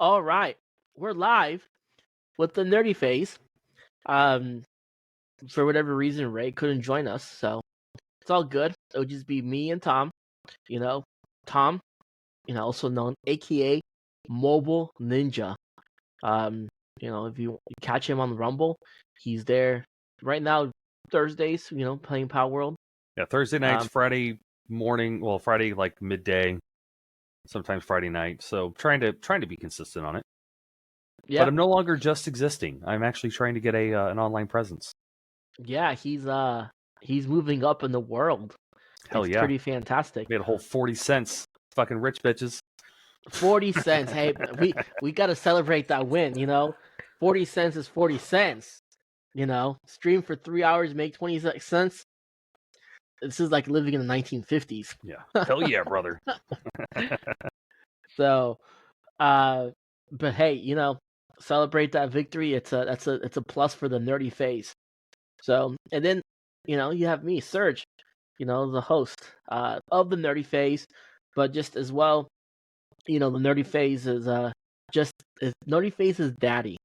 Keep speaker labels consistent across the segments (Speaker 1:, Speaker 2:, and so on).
Speaker 1: All right, we're live with the nerdy phase. Um, for whatever reason, Ray couldn't join us, so it's all good. It'll just be me and Tom. You know, Tom, also known AKA Mobile Ninja. Um, if you catch him on Rumble, he's there right now. Thursdays, playing Power World.
Speaker 2: Yeah, Thursday nights,
Speaker 1: Um,
Speaker 2: Friday morning, well, Friday like midday, sometimes Friday night. So trying to be consistent on it. But
Speaker 1: yeah,
Speaker 2: I'm no longer just existing. I'm actually trying to get an online presence.
Speaker 1: yeah, he's moving up in the world.
Speaker 2: Hell
Speaker 1: It's
Speaker 2: yeah.
Speaker 1: pretty fantastic.
Speaker 2: Made a whole 40 cents. Fucking rich bitches.
Speaker 1: 40 cents. Hey, we got to celebrate that win, 40 cents is 40 cents. Stream for 3 hours, make 26 cents. This is like living in the 1950s.
Speaker 2: Yeah. Hell yeah, brother.
Speaker 1: So, but hey, celebrate that victory. It's a plus for the nerdy phase. So, and then, you have me, Serge, the host of the nerdy phase, but just as well, the nerdy phase is nerdy phase is daddy.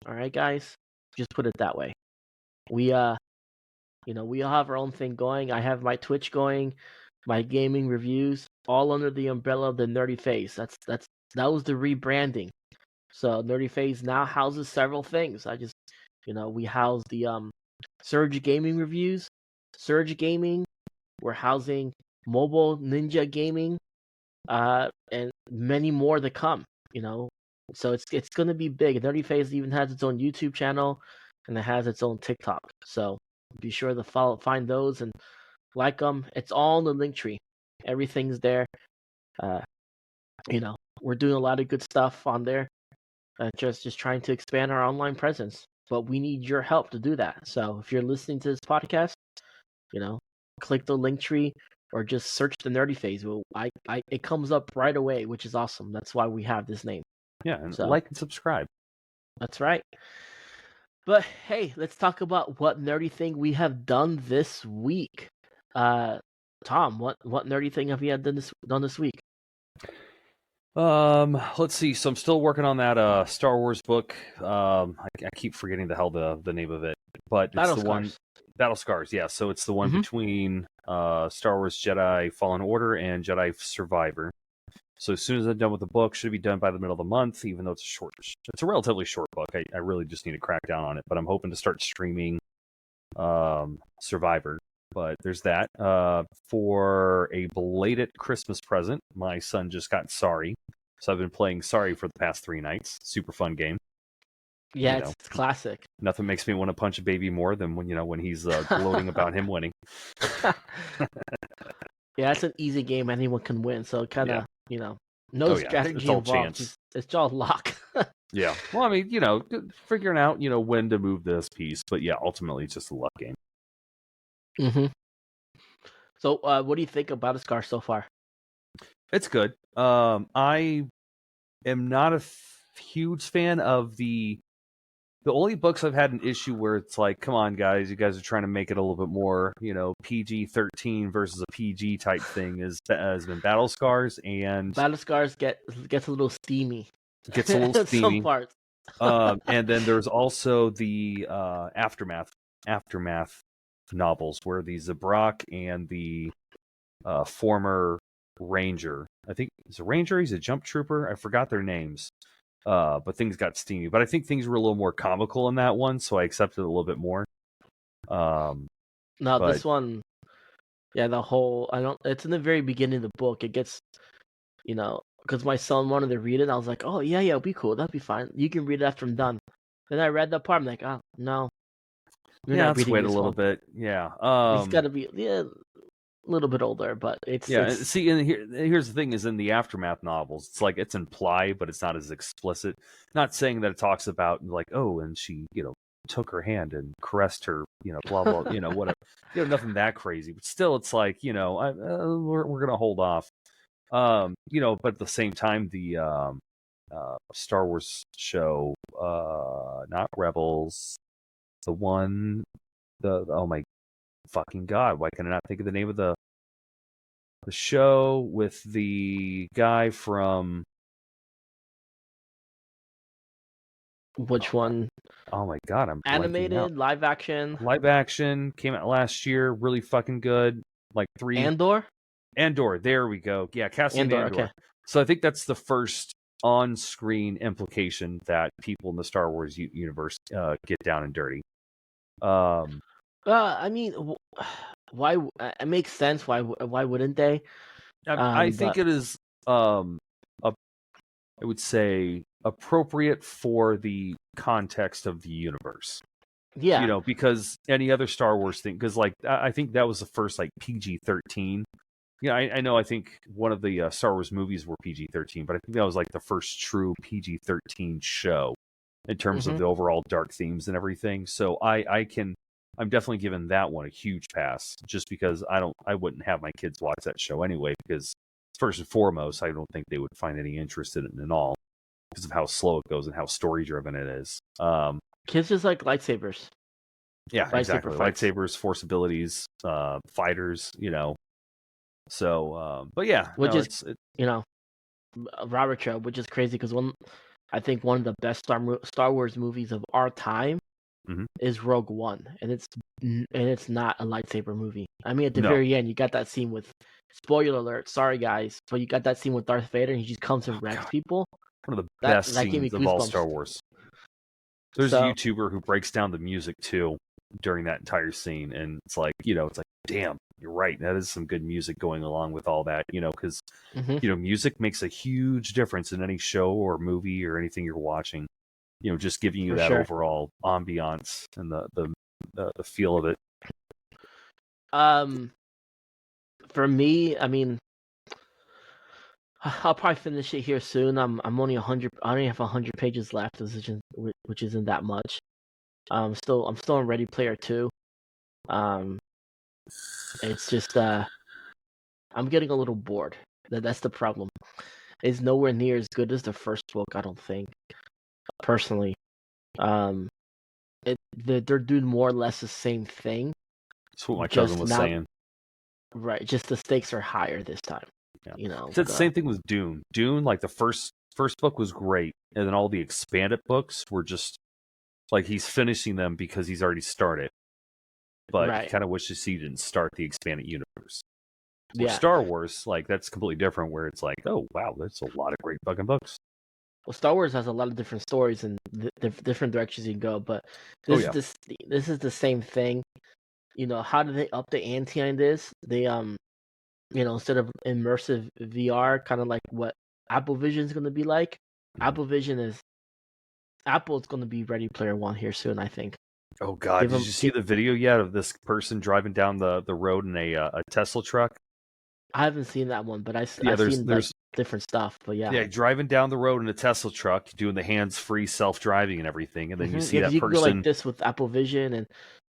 Speaker 1: All right, guys, just put it that way. We we all have our own thing going. I have my Twitch going, my gaming reviews, all under the umbrella of the nerdy phase. That was the rebranding. So nerdy phase now houses several things. We house the Surge Gaming reviews, Surge Gaming. We're housing Mobile Ninja Gaming, and many more to come. So it's going to be big. Nerdy Phase even has its own YouTube channel, and it has its own TikTok. So be sure to find those and like them. It's all in the link tree. Everything's there. Uh, we're doing a lot of good stuff on there. Just trying to expand our online presence, but we need your help to do that. So if you're listening to this podcast, click the link tree or just search the nerdy phase. Well, it comes up right away, which is awesome. That's why we have this name.
Speaker 2: Yeah, and like and subscribe.
Speaker 1: That's right. But hey, let's talk about what nerdy thing we have done this week. Tom, what nerdy thing have you done this week?
Speaker 2: Let's see. So I'm still working on that Star Wars book. I keep forgetting the hell the name of it, but it's
Speaker 1: Battle
Speaker 2: the
Speaker 1: Scars.
Speaker 2: one Battle Scars. Yeah, so it's the one between Star Wars Jedi Fallen Order and Jedi Survivor. So as soon as I'm done with the book, should be done by the middle of the month. Even though it's a relatively short book. I really just need to crack down on it. But I'm hoping to start streaming Survivor. But there's that. For a belated Christmas present, my son just got Sorry. So I've been playing Sorry for the past 3 nights. Super fun game.
Speaker 1: Yeah, it's classic.
Speaker 2: Nothing makes me want to punch a baby more than when he's gloating about him winning.
Speaker 1: Yeah, it's an easy game. Anyone can win. So kind of, no strategy
Speaker 2: it's all
Speaker 1: involved.
Speaker 2: chance.
Speaker 1: It's all luck.
Speaker 2: Yeah. Well, I mean, figuring out, when to move this piece. But yeah, ultimately, it's just a luck game.
Speaker 1: Mm-hmm. So, what do you think about Scar so far?
Speaker 2: It's good. I am not a huge fan of the only books I've had an issue where it's like, come on, guys, you guys are trying to make it a little bit more, PG-13 versus a PG type thing has been Battle Scars, and
Speaker 1: Battle Scars gets a little steamy.
Speaker 2: Gets a little steamy.
Speaker 1: Some parts.
Speaker 2: And then there's also the aftermath novels where the Zabrak and the former Ranger, I think he's a Ranger, he's a Jump Trooper, I forgot their names. But things got steamy. But I think things were a little more comical in that one, so I accepted it a little bit more.
Speaker 1: This one, yeah, it's in the very beginning of the book. It gets, because my son wanted to read it, I was like, oh, yeah, it'll be cool. That'll be fine. You can read it after I'm done. Then I read that part, I'm like, oh, no.
Speaker 2: Let's wait a little bit. Yeah.
Speaker 1: He's got to be, a little bit older, but it's...
Speaker 2: Yeah, see, and here's the thing, is in the Aftermath novels, it's like, it's implied, but it's not as explicit. Not saying that it talks about, like, oh, and she, took her hand and caressed her, blah, blah, whatever. Nothing that crazy. But still, it's like, we're going to hold off. But at the same time, the Star Wars show, not Rebels, oh my fucking god, why can I not think of the name of the show with the guy from
Speaker 1: Which one?
Speaker 2: Oh my god, I'm blanking out.
Speaker 1: Animated, live action,
Speaker 2: Live action came out last year, really fucking good. Like three
Speaker 1: Andor.
Speaker 2: Andor. There we go. Yeah, Cassian
Speaker 1: Andor.
Speaker 2: Andor.
Speaker 1: Okay.
Speaker 2: So I think that's the first on-screen implication that people in the Star Wars universe get down and dirty.
Speaker 1: I mean, why? It makes sense. Why wouldn't they?
Speaker 2: I
Speaker 1: But
Speaker 2: think it is, I would say, appropriate for the context of the universe.
Speaker 1: yeah.
Speaker 2: Because any other Star Wars thing, because like I think that was the first like PG-13. Yeah, I know. I think one of the Star Wars movies were PG-13, but I think that was like the first true PG-13 show in terms of
Speaker 1: Hmm.
Speaker 2: the overall dark themes and everything. So I'm definitely giving that one a huge pass, just because I wouldn't have my kids watch that show anyway, because first and foremost, I don't think they would find any interest in it at all because of how slow it goes and how story driven it is.
Speaker 1: Kids just like lightsabers.
Speaker 2: Yeah,
Speaker 1: Lightsaber
Speaker 2: exactly.
Speaker 1: fights.
Speaker 2: Lightsabers, force abilities, fighters, So, but yeah,
Speaker 1: Which
Speaker 2: no,
Speaker 1: is, you know, Robert Show, which is crazy because I think one of the best Star Wars movies of our time
Speaker 2: mhm.
Speaker 1: is Rogue One, and it's not a lightsaber movie. I mean, at the
Speaker 2: No,
Speaker 1: very end, you got that scene with, spoiler alert, sorry guys, but you got that scene with Darth Vader, and he just comes and
Speaker 2: oh
Speaker 1: wrecks
Speaker 2: god,
Speaker 1: people.
Speaker 2: one of the
Speaker 1: That
Speaker 2: best
Speaker 1: that gave me
Speaker 2: scenes of all
Speaker 1: goosebumps.
Speaker 2: Star Wars. There's a
Speaker 1: So
Speaker 2: YouTuber who breaks down the music too during that entire scene, and it's like, damn, you're right. That is some good music going along with all that, because
Speaker 1: mhm,
Speaker 2: music makes a huge difference in any show or movie or anything you're watching. Just giving you
Speaker 1: for
Speaker 2: that
Speaker 1: sure.
Speaker 2: overall ambiance and the feel of it.
Speaker 1: Um, for me, I mean, I'll probably finish it here soon. I'm only 100. I only have 100 pages left, which isn't that much. I'm still on Ready Player 2. Um, it's just I'm getting a little bored. That's the problem. It's nowhere near as good as the first book, I don't think, personally. Um, they're doing more or less the same thing,
Speaker 2: That's what my cousin
Speaker 1: just
Speaker 2: was
Speaker 1: not
Speaker 2: saying.
Speaker 1: right. Just the stakes are higher this time.
Speaker 2: Yeah.
Speaker 1: You know,
Speaker 2: Said the same thing with Dune. Dune, like the first book was great, and then all the expanded books were just like he's finishing them because he's already started, but he
Speaker 1: right?
Speaker 2: kind of wishes he didn't start the expanded universe. Where
Speaker 1: Yeah.
Speaker 2: Star Wars, like that's completely different. Where it's like, oh wow, there's a lot of great fucking books.
Speaker 1: Well, Star Wars has a lot of different stories and different directions you can go, but
Speaker 2: Oh
Speaker 1: this is
Speaker 2: yeah,
Speaker 1: this is the same thing. You know, how do they up the ante on this? They instead of immersive VR, kind of like what Apple Vision is going to be like.
Speaker 2: Mhm.
Speaker 1: Apple's going to be Ready Player One here soon, I think.
Speaker 2: Oh god,
Speaker 1: Give
Speaker 2: did
Speaker 1: them,
Speaker 2: you see the video yet of this person driving down the road in a Tesla truck?
Speaker 1: I haven't seen that one, but
Speaker 2: Yeah,
Speaker 1: I've
Speaker 2: there's
Speaker 1: seen like
Speaker 2: there's
Speaker 1: different stuff. But yeah,
Speaker 2: yeah, driving down the road in a Tesla truck, doing the hands-free self-driving and everything, and then you see
Speaker 1: yeah, because
Speaker 2: that
Speaker 1: you can go like
Speaker 2: person.
Speaker 1: this with Apple Vision, and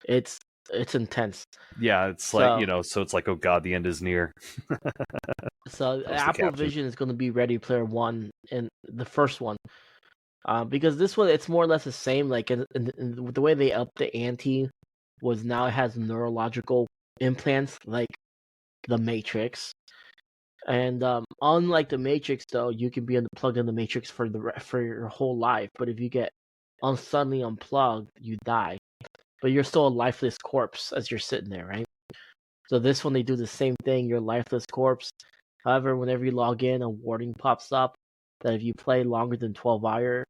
Speaker 1: it's it's intense.
Speaker 2: Yeah, it's like,
Speaker 1: So
Speaker 2: so it's like, oh god, the end is near.
Speaker 1: so
Speaker 2: That was the
Speaker 1: Apple
Speaker 2: caption.
Speaker 1: Vision is going to be Ready Player One in the first one. Because this one it's more or less the same. Like in the way they up the ante was now it has neurological implants like the Matrix. And unlike the Matrix, though, you can be plugged in the Matrix for your whole life. But if you get suddenly unplugged, you die. But you're still a lifeless corpse as you're sitting there, right? So this one they do the same thing. You're a lifeless corpse. However, whenever you log in, a warning pops up that if you play longer than 12 hours,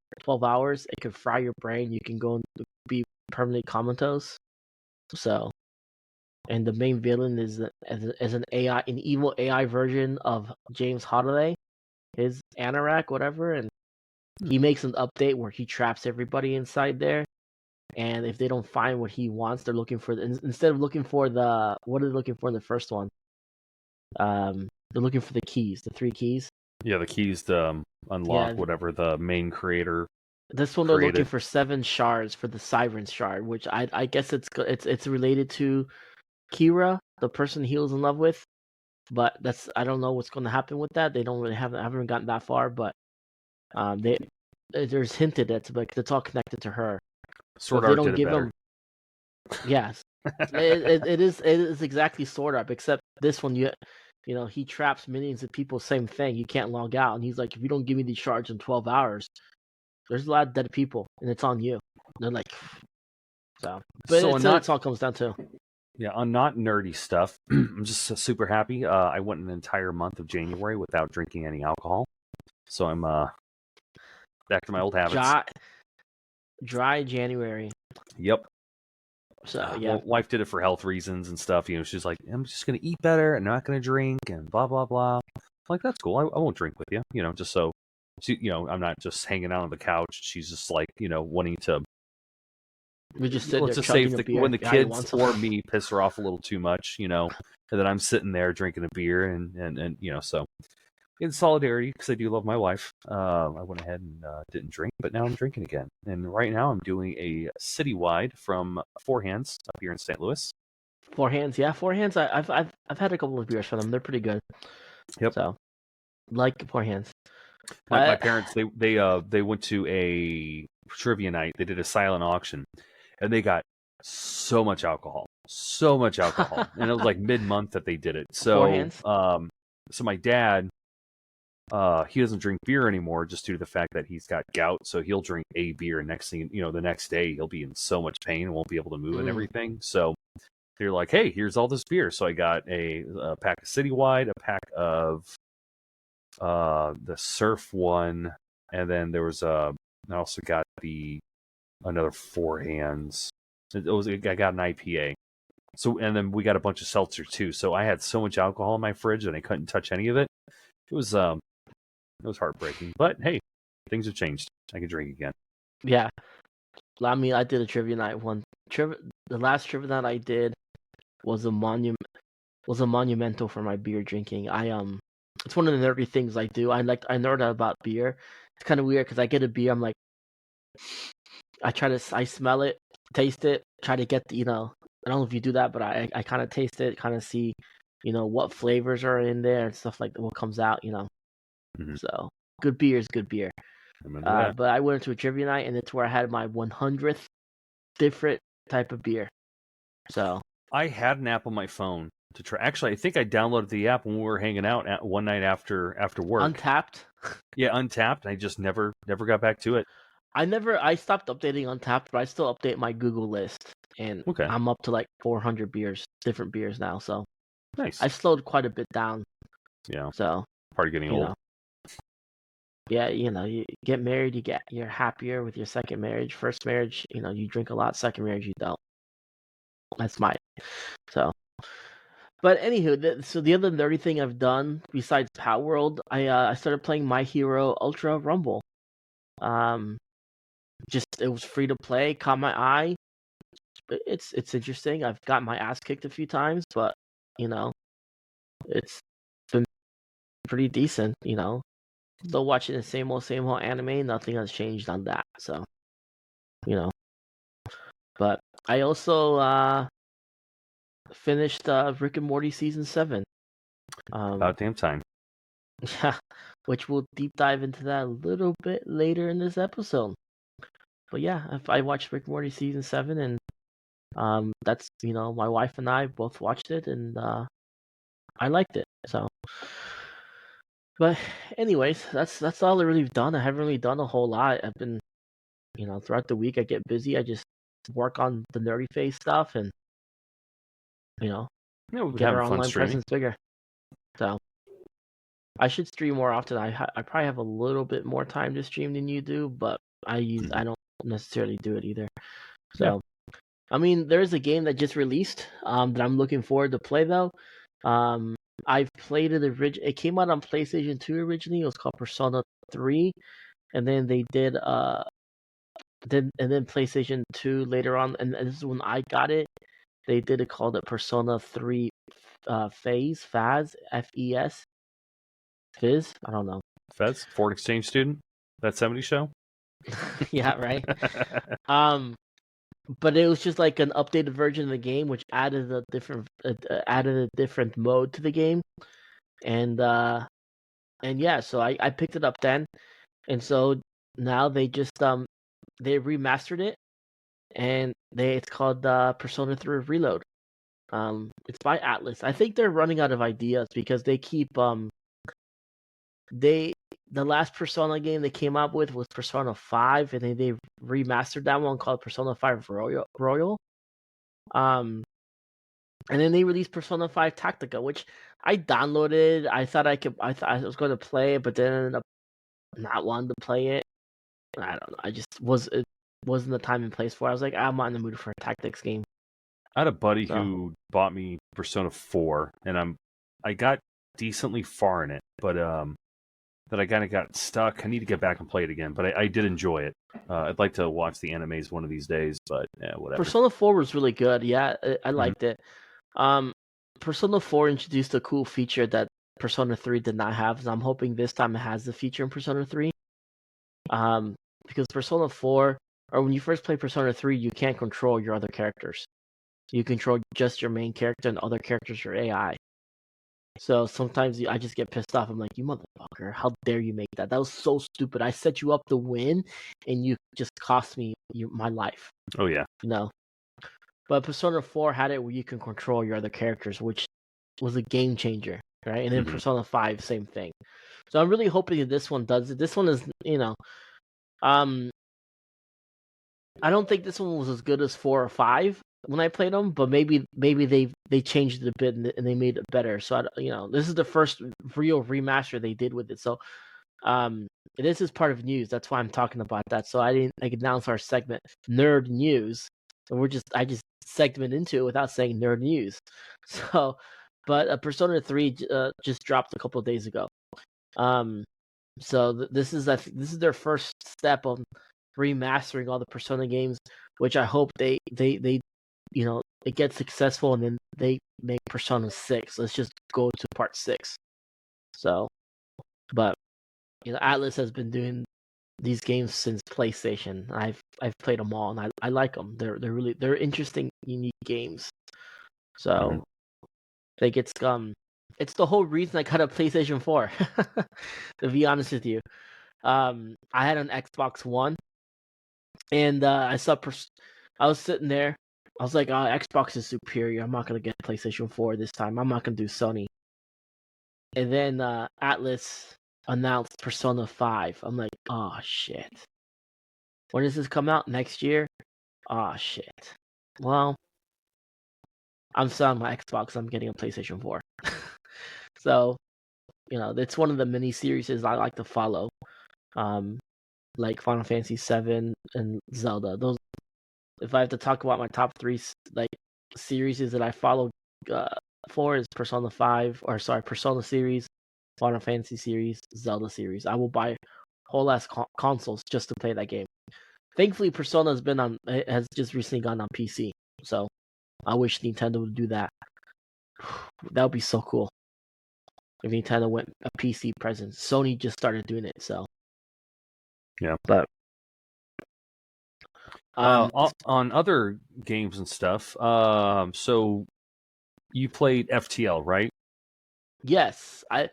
Speaker 1: it could fry your brain. You can go and be permanently comatose. So, and the main villain is an an evil AI version of James Holiday, his Anorak, whatever, and he makes an update where he traps everybody inside there. And if they don't find what he wants, they're looking for instead of looking for what are they looking for in the first one? They're looking for the keys, the three keys.
Speaker 2: Yeah, the keys to unlock
Speaker 1: Yeah,
Speaker 2: whatever the main creator
Speaker 1: this one they're looking
Speaker 2: created.
Speaker 1: for 7 shards for the Siren shard, which I guess it's related to Kira, the person he was in love with. But I don't know what's going to happen with that. They don't really haven't gotten that far, but they there's hinted it's all connected to her. So
Speaker 2: Sword
Speaker 1: if they
Speaker 2: Art
Speaker 1: don't
Speaker 2: did it
Speaker 1: give
Speaker 2: better.
Speaker 1: them, yes, it is exactly Sword Art, except this one he traps millions of people. Same thing. You can't log out, and he's like, if you don't give me these shards in 12 hours, There's a lot of dead people, and it's on you. They're like, so. But
Speaker 2: So
Speaker 1: it's all comes down to.
Speaker 2: yeah, on not nerdy stuff, I'm just super happy. I went an entire month of January without drinking any alcohol, so I'm back to my old habits.
Speaker 1: Dry January.
Speaker 2: Yep.
Speaker 1: So yeah,
Speaker 2: Well, wife did it for health reasons and stuff. She's like, I'm just gonna eat better and not gonna drink and blah blah blah. I'm like, that's cool. I won't drink with you. Just so I'm not just hanging out on the couch. She's just like, wanting to.
Speaker 1: we just sit
Speaker 2: Let's
Speaker 1: there
Speaker 2: just say
Speaker 1: chugging a beer.
Speaker 2: when the
Speaker 1: Yeah, you
Speaker 2: kids
Speaker 1: want some?
Speaker 2: or me piss her off a little too much, and then I'm sitting there drinking a beer and so in solidarity because I do love my wife, I went ahead and didn't drink, but now I'm drinking again. And right now I'm doing a citywide from Four Hands up here in St. Louis.
Speaker 1: Four Hands, yeah, Four Hands. I've had a couple of beers from them. They're pretty good.
Speaker 2: Yep.
Speaker 1: So, like Four Hands.
Speaker 2: My parents they went to a trivia night. They did a silent auction, and they got so much alcohol, and it was like mid-month that they did it. So,
Speaker 1: Four Hands.
Speaker 2: So my dad, he doesn't drink beer anymore just due to the fact that he's got gout. So he'll drink a beer, and next thing the next day he'll be in so much pain and won't be able to move and everything. So they're like, "Hey, here's all this beer." So I got a pack of Citywide, a pack of the Surf one, and then there was I also got another Four Hands. I got an IPA. So, and then we got a bunch of seltzer too. So I had so much alcohol in my fridge that I couldn't touch any of it. It was heartbreaking. But hey, things have changed. I can drink again.
Speaker 1: Yeah. I mean, I did a trivia night the last trivia night I did was a monumental for my beer drinking. It's one of the nerdy things I do. I nerd out about beer. It's kind of weird because I get a beer, I'm like, I smell it, taste it, try to get I don't know if you do that, but I kind of taste it, kind of see, what flavors are in there and stuff like that, what comes out,
Speaker 2: Mm-hmm.
Speaker 1: So good beer is good beer. But I went to a trivia night, and it's where I had my 100th different type of beer. So
Speaker 2: I had an app on my phone to try. Actually, I think I downloaded the app when we were hanging out one night after work.
Speaker 1: Untapped.
Speaker 2: Yeah, Untapped. And I just never got back to it.
Speaker 1: I stopped updating Untapped, but I still update my Google list, and I'm up to like 400 different beers now. So
Speaker 2: nice.
Speaker 1: I slowed quite a bit down.
Speaker 2: Yeah.
Speaker 1: So
Speaker 2: part of getting old.
Speaker 1: Yeah, you get married, you're happier with your second marriage. First marriage, you drink a lot. Second marriage, you don't. That's so. But anywho, so the other nerdy thing I've done besides Power World, I started playing My Hero Ultra Rumble. Just it was free to play, caught my eye. It's interesting. I've got my ass kicked a few times, but it's been pretty decent. Still watching the same old anime. Nothing has changed on that. So, But I also finished Rick and Morty season 7.
Speaker 2: About damn time.
Speaker 1: Yeah, which we'll deep dive into that a little bit later in this episode. But yeah, I watched Rick and Morty season 7, and that's my wife and I both watched it, and I liked it. So, but anyways, that's all I really done. I haven't really done a whole lot. I've been, throughout the week I get busy. I just work on the nerdy face stuff and get our online presence bigger. So I should stream more often. I probably have a little bit more time to stream than you do, but I don't necessarily do it either. So I mean, there is a game that just released that I'm looking forward to play though. I've played it It came out on PlayStation 2 originally. It was called Persona 3, and then they did then PlayStation 2 later on, and this is when I got it. They did it called Persona 3 Phase, F-E-S. Fizz? I don't know.
Speaker 2: Fez? Foreign exchange student? That 70s show?
Speaker 1: Yeah, right. But it was just like an updated version of the game, which added a different mode to the game, and yeah, so I picked it up then, and so now they just they remastered it, and it's called Persona 3 Reload. It's by Atlas. I think they're running out of ideas because they keep they the last Persona game they came out with was Persona 5, and they remastered that one called Persona 5 Royal. And then they released Persona 5 Tactica, which I downloaded. I thought I thought I was going to play it, but then I ended up not wanting to play it. I don't know. It wasn't the time and place for it. I was like, I'm not in the mood for a tactics game.
Speaker 2: I had a buddy
Speaker 1: So.
Speaker 2: who bought me Persona 4, and I got decently far in it, but that I kind of got stuck. I need to get back and play it again, but I did enjoy it. I'd like to watch the animes one of these days, but whatever.
Speaker 1: Persona 4 was really good. Yeah, I liked it. Persona 4 introduced a cool feature that Persona 3 did not have, and I'm hoping this time it has the feature in Persona 3. Because Persona 4, or when you first play Persona 3, you can't control your other characters. You control just your main character, and other characters are AI. So sometimes I just get pissed off. I'm like, you motherfucker, how dare you make that? That was so stupid. I set you up to win, and you just cost me my life.
Speaker 2: Oh, yeah.
Speaker 1: But Persona 4 had it where you can control your other characters, which was a game changer, right? And then Persona 5, same thing. So I'm really hoping that this one does it. This one is, I don't think this one was as good as 4 or 5 when I played them, but maybe they changed it a bit and they made it better. So this is the first real remaster they did with it. So this is part of news. That's why I'm talking about that. So I could announce our segment, Nerd News. And I just segment into it without saying nerd news. So, but Persona 3 just dropped a couple of days ago. So this is their first step on remastering all the Persona games, which I hope they it gets successful, and then they make Persona 6. Let's just go to part 6. So, but Atlas has been doing these games since PlayStation. I've played them all, and I like them. They're interesting, unique games. So I think it's the whole reason I got a PlayStation 4. To be honest with you, I had an Xbox One, and I was sitting there. I was like, Xbox is superior. I'm not gonna get PlayStation 4 this time. I'm not gonna do Sony. And then Atlas announced Persona 5. I'm like, oh shit. When does this come out? Next year? Oh shit. Well, I'm selling my Xbox. I'm getting a PlayStation 4. So, it's one of the mini series I like to follow. Like Final Fantasy 7 and Zelda. Those, if I have to talk about my top 3 series that I follow for, is Persona series, Final Fantasy series, Zelda series. I will buy whole ass consoles just to play that game. Thankfully, Persona has just recently gone on PC, so I wish Nintendo would do that. That would be so cool if Nintendo went a PC presence. Sony just started doing it, so
Speaker 2: yeah.
Speaker 1: But
Speaker 2: on other games and stuff, so you played FTL, right?
Speaker 1: Yes, I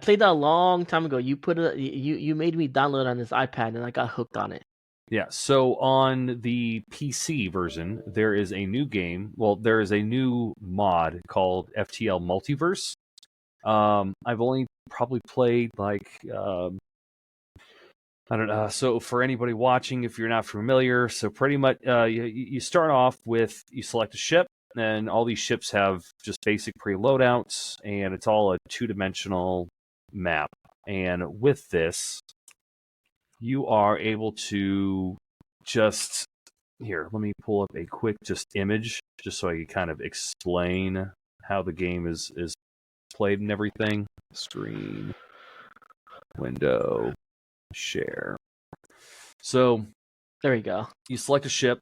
Speaker 1: played that a long time ago. You made me download on this iPad, and I got hooked on it.
Speaker 2: Yeah, so on the PC version, there is a new game. Well, there is a new mod called FTL Multiverse. I've only probably played I don't know. So for anybody watching, if you're not familiar, so pretty much you start off with, you select a ship, and all these ships have just basic pre-loadouts, and it's all a 2-dimensional map. And with this, you are able to just, here, let me pull up a quick image, just so I can kind of explain how the game is played and everything. Screen, window, share. So
Speaker 1: there we go.
Speaker 2: You select a ship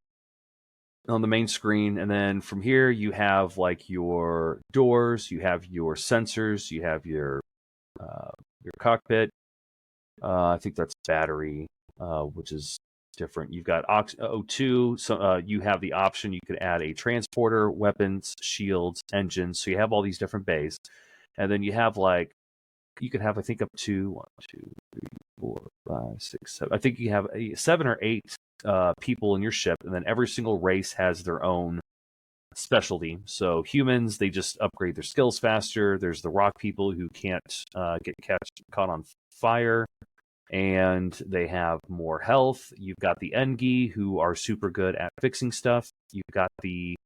Speaker 2: on the main screen, and then from here you have your doors, you have your sensors, you have your cockpit. I think that's battery, which is different. You've got O2, so you have the option. You could add a transporter, weapons, shields, engines. So you have all these different bays, and then you have you could have, I think, up to 1, 2, 3, 4, 5, 6, 7. I think you have 7 or 8 people in your ship, and then every single race has their own specialty. So humans, they just upgrade their skills faster. There's the rock people who can't get caught on fire, and they have more health. You've got the Engi, who are super good at fixing stuff. You've got the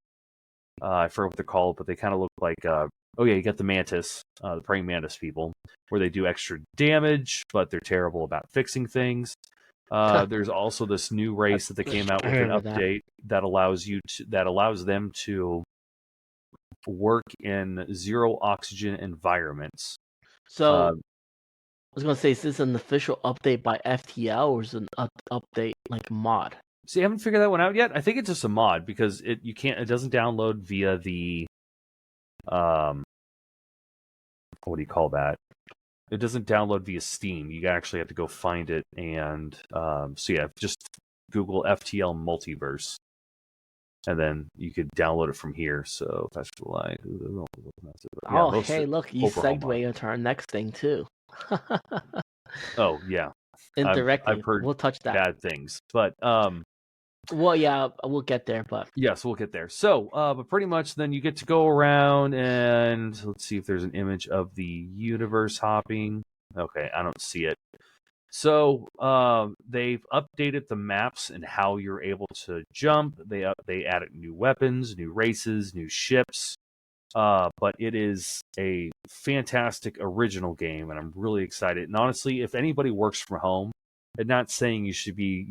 Speaker 2: I forget what they're called, but they kind of look like you got the mantis, the praying mantis people, where they do extra damage, but they're terrible about fixing things. There's also this new race that they came out with an update that allows them to work in zero oxygen environments.
Speaker 1: So I was gonna say, is this an official update by FTL or is it an update like mod?
Speaker 2: See, I haven't figured that one out yet. I think it's just a mod because it doesn't download via the what do you call that? It doesn't download via Steam. You actually have to go find it, and just Google FTL Multiverse, and then you could download it from here. So that's like,
Speaker 1: hey, look, you segue into our next thing too.
Speaker 2: Oh yeah,
Speaker 1: indirectly.
Speaker 2: I've heard
Speaker 1: we'll touch that.
Speaker 2: bad things, but
Speaker 1: well, yeah, we'll get there, but
Speaker 2: yes, we'll get there. So, but pretty much then you get to go around and let's see if there's an image of the universe hopping. Okay, I don't see it. So, they've updated the maps and how you're able to jump. They added new weapons, new races, new ships. But it is a fantastic original game, and I'm really excited. And honestly, if anybody works from home, and not saying you should be,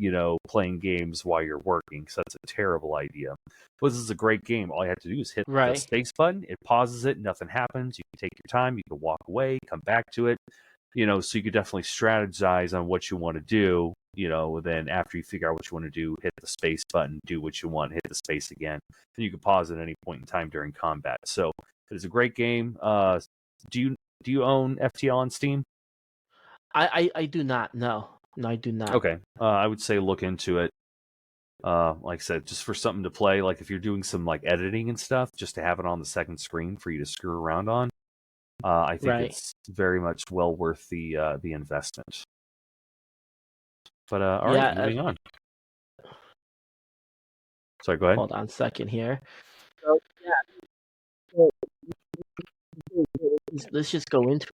Speaker 2: playing games while you're working, because that's a terrible idea. But this is a great game. All you have to do is hit the space button. It pauses it. Nothing happens. You can take your time. You can walk away, come back to it. So you could definitely strategize on what you want to do. Then after you figure out what you want to do, hit the space button, do what you want, hit the space again. Then you can pause at any point in time during combat. So it is a great game. Do you own FTL on Steam?
Speaker 1: I do not. No, I do not.
Speaker 2: Okay. I would say look into it. Like I said, just for something to play, like if you're doing some like editing and stuff, just to have it on the second screen for you to screw around on. I think it's very much well worth the investment. But all right, moving on. Sorry, go ahead.
Speaker 1: Hold on a second here. So yeah, let's just go into it.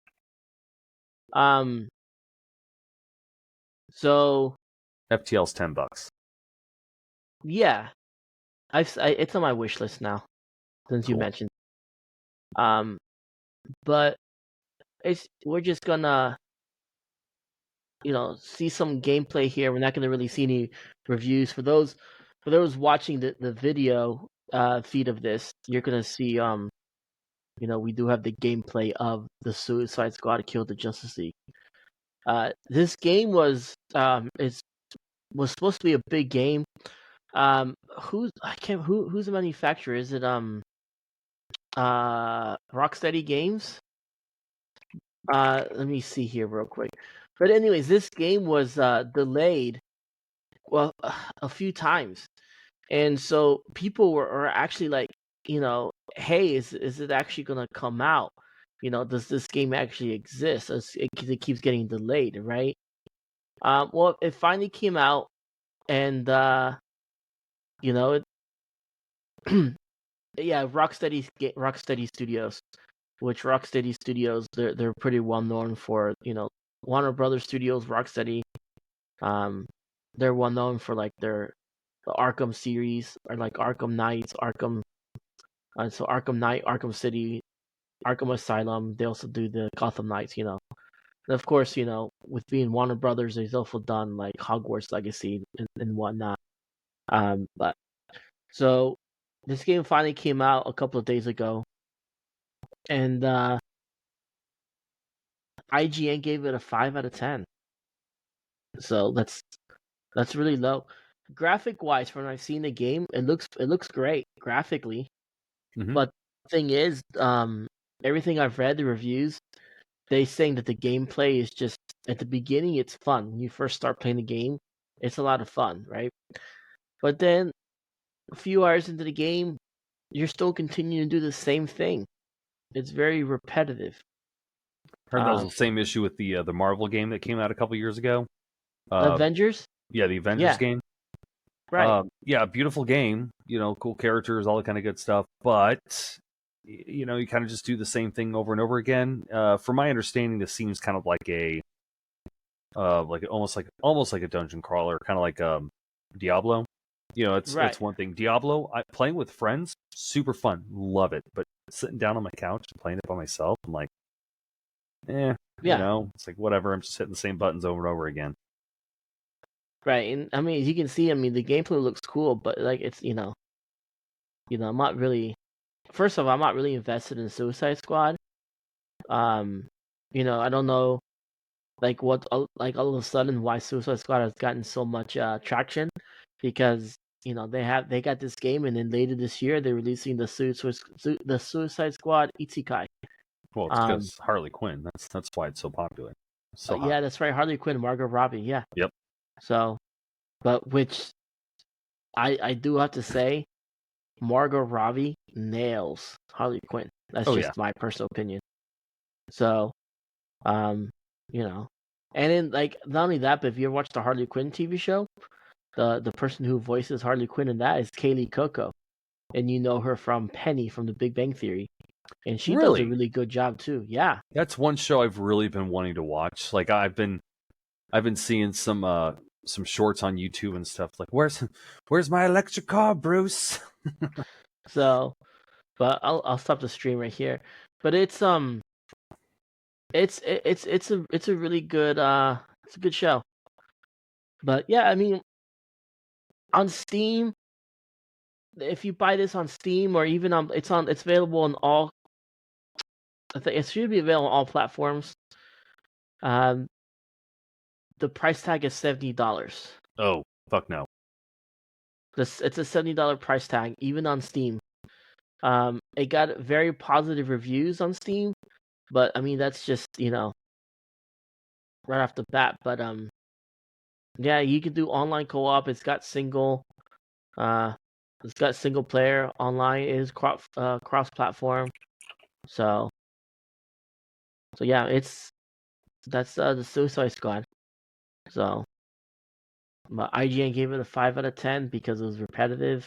Speaker 1: So
Speaker 2: FTL's $10.
Speaker 1: Yeah, it's on my wish list now, since you mentioned. But we're just gonna, see some gameplay here. We're not gonna really see any reviews. For those watching the video feed of this, you're gonna see we do have the gameplay of the Suicide Squad Kill the Justice League. This game was supposed to be a big game. Who's the manufacturer? Is it Rocksteady Games? Let me see here real quick. But anyways, this game was delayed a few times, and so people were actually like, hey, is it actually gonna come out? Does this game actually exist? It keeps getting delayed, right? Well, it finally came out, and yeah, Rocksteady Studios, which Rocksteady Studios, they're pretty well known for, Warner Brothers Studios, Rocksteady. They're well known for like the Arkham series, or like Arkham Knights, so Arkham Knight, Arkham City, Arkham Asylum. They also do the Gotham Knights, And of course, with being Warner Brothers, they've also done like Hogwarts Legacy and whatnot. But so this game finally came out a couple of days ago, and IGN gave it a 5 out of 10. So that's really low. Graphic wise, when I've seen the game, it looks great graphically.
Speaker 2: Mm-hmm.
Speaker 1: But the thing is, everything I've read, the reviews, they saying that the gameplay is just, at the beginning it's fun. When you first start playing the game, it's a lot of fun, right? But then a few hours into the game, you're still continuing to do the same thing. It's very repetitive.
Speaker 2: Heard that was the same issue with the Marvel game that came out a couple years ago.
Speaker 1: Avengers?
Speaker 2: Yeah, the Avengers game.
Speaker 1: Right.
Speaker 2: Yeah, beautiful game. Cool characters, all that kind of good stuff. But you kind of just do the same thing over and over again. From my understanding, this seems kind of like a almost like a dungeon crawler, kind of like Diablo.
Speaker 1: Right.
Speaker 2: It's one thing. Diablo, playing with friends, super fun, love it. But sitting down on my couch and playing it by myself, I'm like,
Speaker 1: Yeah.
Speaker 2: it's like whatever. I'm just hitting the same buttons over and over again.
Speaker 1: Right. And I mean, as you can see, I mean, the gameplay looks cool, but like it's I'm not really. First of all, I'm not really invested in Suicide Squad. Um, I don't know like what like all of a sudden why Suicide Squad has gotten so much traction because they got this game and then later this year they're releasing the Suicide Squad Isekai.
Speaker 2: Well, it's because Harley Quinn. That's why it's so popular. So hot.
Speaker 1: Yeah, that's right. Harley Quinn, Margot Robbie. Yeah.
Speaker 2: Yep.
Speaker 1: So, but which I do have to say, Margot Robbie nails Harley Quinn. That's just my personal opinion. So, you know, and then like not only that, but if you ever watched the Harley Quinn TV show, the person who voices Harley Quinn in that is Kaylee Coco, and you know her from Penny from The Big Bang Theory, and she does a really good job too. Yeah,
Speaker 2: that's one show I've really been wanting to watch. Like I've been seeing some shorts on YouTube and stuff. Like where's my electric car, Bruce?
Speaker 1: So, but I'll stop the stream right here. But it's it's a really good it's a good show. But yeah, I mean, on Steam, if you buy this on Steam or even it's available on all. I think it should be available on all platforms. Um, the price tag is $70.
Speaker 2: Oh fuck no!
Speaker 1: It's a $70 price tag even on Steam. It got very positive reviews on Steam, but I mean that's just right off the bat. But yeah, you can do online co-op. It's got single player online. It is cross platform. So yeah, that's the Suicide Squad. So but IGN gave it a 5 out of 10 because it was repetitive.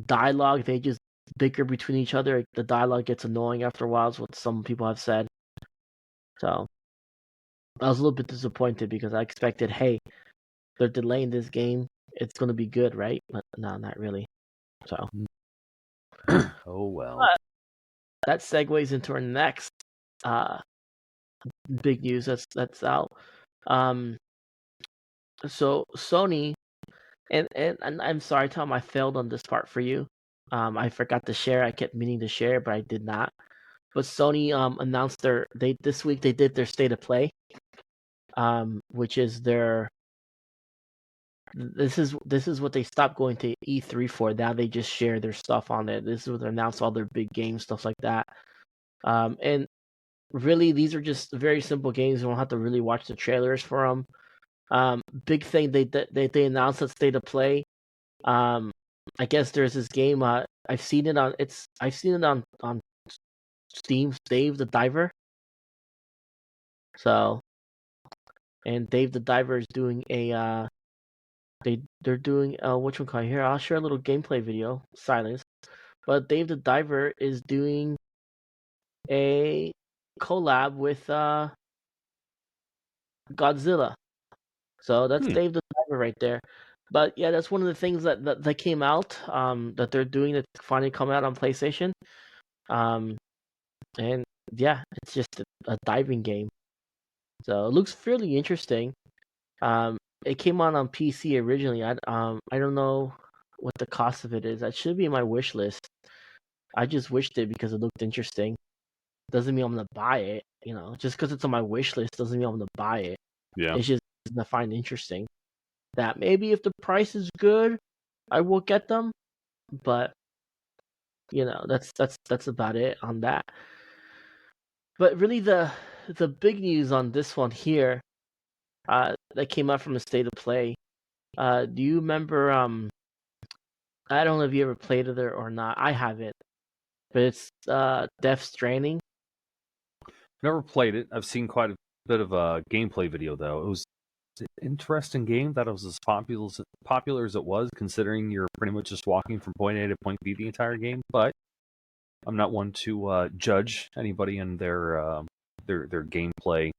Speaker 1: Dialogue, they just bicker between each other. The dialogue gets annoying after a while, is what some people have said. So I was a little bit disappointed because I expected, hey, they're delaying this game. It's going to be good, right? But no, not really. So.
Speaker 2: Oh well.
Speaker 1: But that segues into our next big news that's out. So Sony, and I'm sorry, Tom, I failed on this part for you. I forgot to share. I kept meaning to share, but I did not. But Sony announced this week they did their state of play, which is this is what they stopped going to E3 for. Now they just share their stuff on it. This is what they announce all their big games, stuff like that. And really, these are just very simple games. You don't have to really watch the trailers for them. Big thing they announced at state of play. I guess there's this game. I've seen it on Steam. Dave the Diver. So, and Dave the Diver is doing a they're doing what you call it here. I'll share a little gameplay video. Silence. But Dave the Diver is doing a collab with Godzilla. So that's Dave the Diver right there. But yeah, that's one of the things that came out that they're doing that finally come out on PlayStation. And yeah, it's just a diving game. So it looks fairly interesting. It came out on PC originally. I don't know what the cost of it is. That should be in my wish list. I just wished it because it looked interesting. Doesn't mean I'm gonna buy it. Just because it's on my wish list doesn't mean I'm gonna buy it.
Speaker 2: Yeah.
Speaker 1: It's just I find interesting that maybe if the price is good, I will get them. But that's about it on that. But really, the big news on this one here, that came out from the state of play. Do you remember? I don't know if you ever played it or not. I haven't, but it's Death Stranding.
Speaker 2: Never played it. I've seen quite a bit of a gameplay video though. interesting game that was as popular as it was, considering you're pretty much just walking from point A to point B the entire game. But I'm not one to judge anybody and their gameplay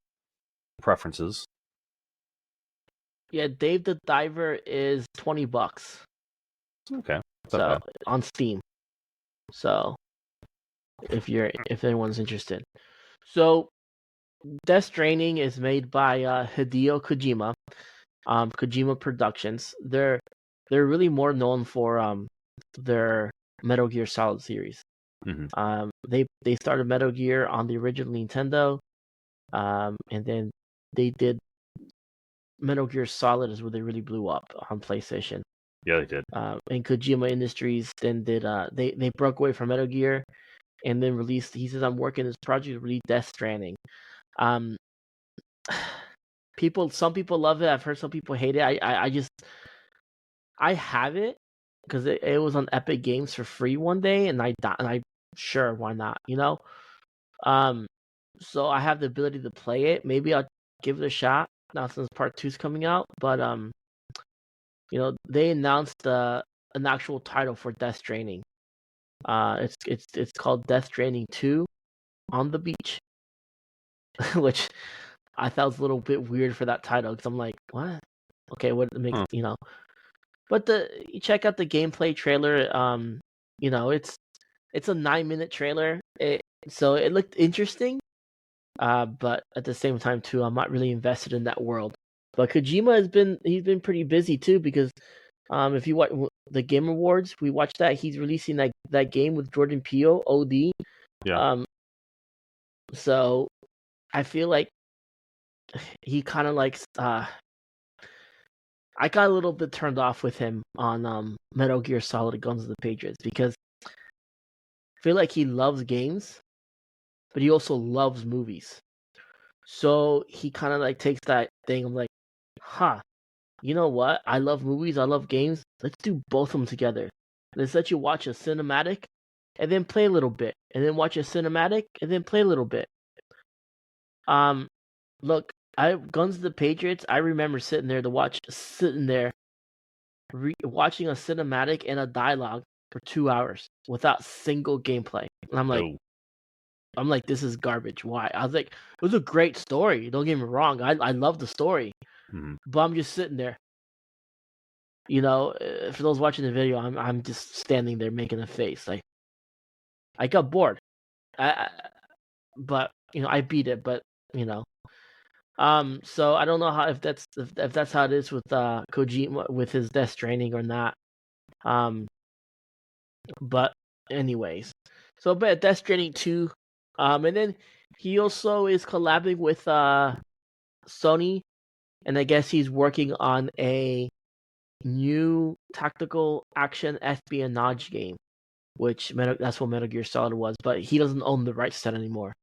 Speaker 2: preferences.
Speaker 1: Yeah, Dave the Diver is $20.
Speaker 2: Okay,
Speaker 1: So on Steam. So if anyone's interested. So Death Stranding is made by Hideo Kojima, Kojima Productions. They're really more known for their Metal Gear Solid series.
Speaker 2: Mm-hmm.
Speaker 1: They started Metal Gear on the original Nintendo, and then they did Metal Gear Solid is where they really blew up on PlayStation.
Speaker 2: Yeah, they did.
Speaker 1: And Kojima Industries then did they broke away from Metal Gear and then released. He says I'm working this project to release Death Stranding. Um, some people love it. I've heard some people hate it. I have it because it was on Epic Games for free one day, and I sure, why not? So I have the ability to play it. Maybe I'll give it a shot now since Part 2's coming out. But they announced an actual title for Death Stranding. It's called Death Stranding 2 on the Beach, which I thought was a little bit weird for that title because I'm like, what? Okay, what makes But you check out the gameplay trailer. It's a 9-minute trailer. So it looked interesting. But at the same time too, I'm not really invested in that world. But Kojima he's been pretty busy too because if you watch the Game Awards, we watched that. He's releasing that game with Jordan Peele, OD.
Speaker 2: Yeah.
Speaker 1: So I feel like he kind of likes. I got a little bit turned off with him on Metal Gear Solid: Guns of the Patriots because I feel like he loves games, but he also loves movies. So he kind of like takes that thing. I'm like, huh. You know what? I love movies. I love games. Let's do both of them together. Let's let you watch a cinematic and then play a little bit, and then watch a cinematic and then play a little bit. Look, Guns of the Patriots. I remember sitting there watching a cinematic and a dialogue for 2 hours without single gameplay. And I'm like, this is garbage. Why? I was like, it was a great story. Don't get me wrong. I love the story, but I'm just sitting there. For those watching the video, I'm just standing there making a face. Like, I got bored. But I beat it. But so I don't know if that's how it is with Kojima with his Death Stranding or not. But anyways, but Death Stranding 2, and then he also is collabing with Sony, and I guess he's working on a new tactical action espionage game, which that's what Metal Gear Solid was, but he doesn't own the rights to that anymore.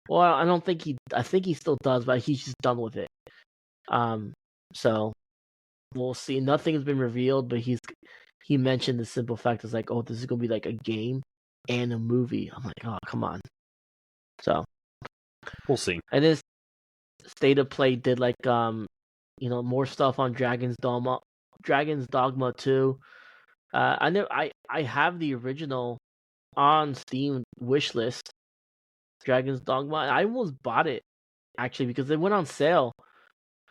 Speaker 1: Well, I think he still does, but he's just done with it. So we'll see. Nothing has been revealed, but he mentioned the simple fact is like, oh, this is gonna be like a game and a movie. I'm like, oh, come on. So
Speaker 2: we'll see.
Speaker 1: And then State of Play did like more stuff on Dragon's Dogma 2. I have the original on Steam wishlist, Dragon's Dogma. I almost bought it actually because it went on sale.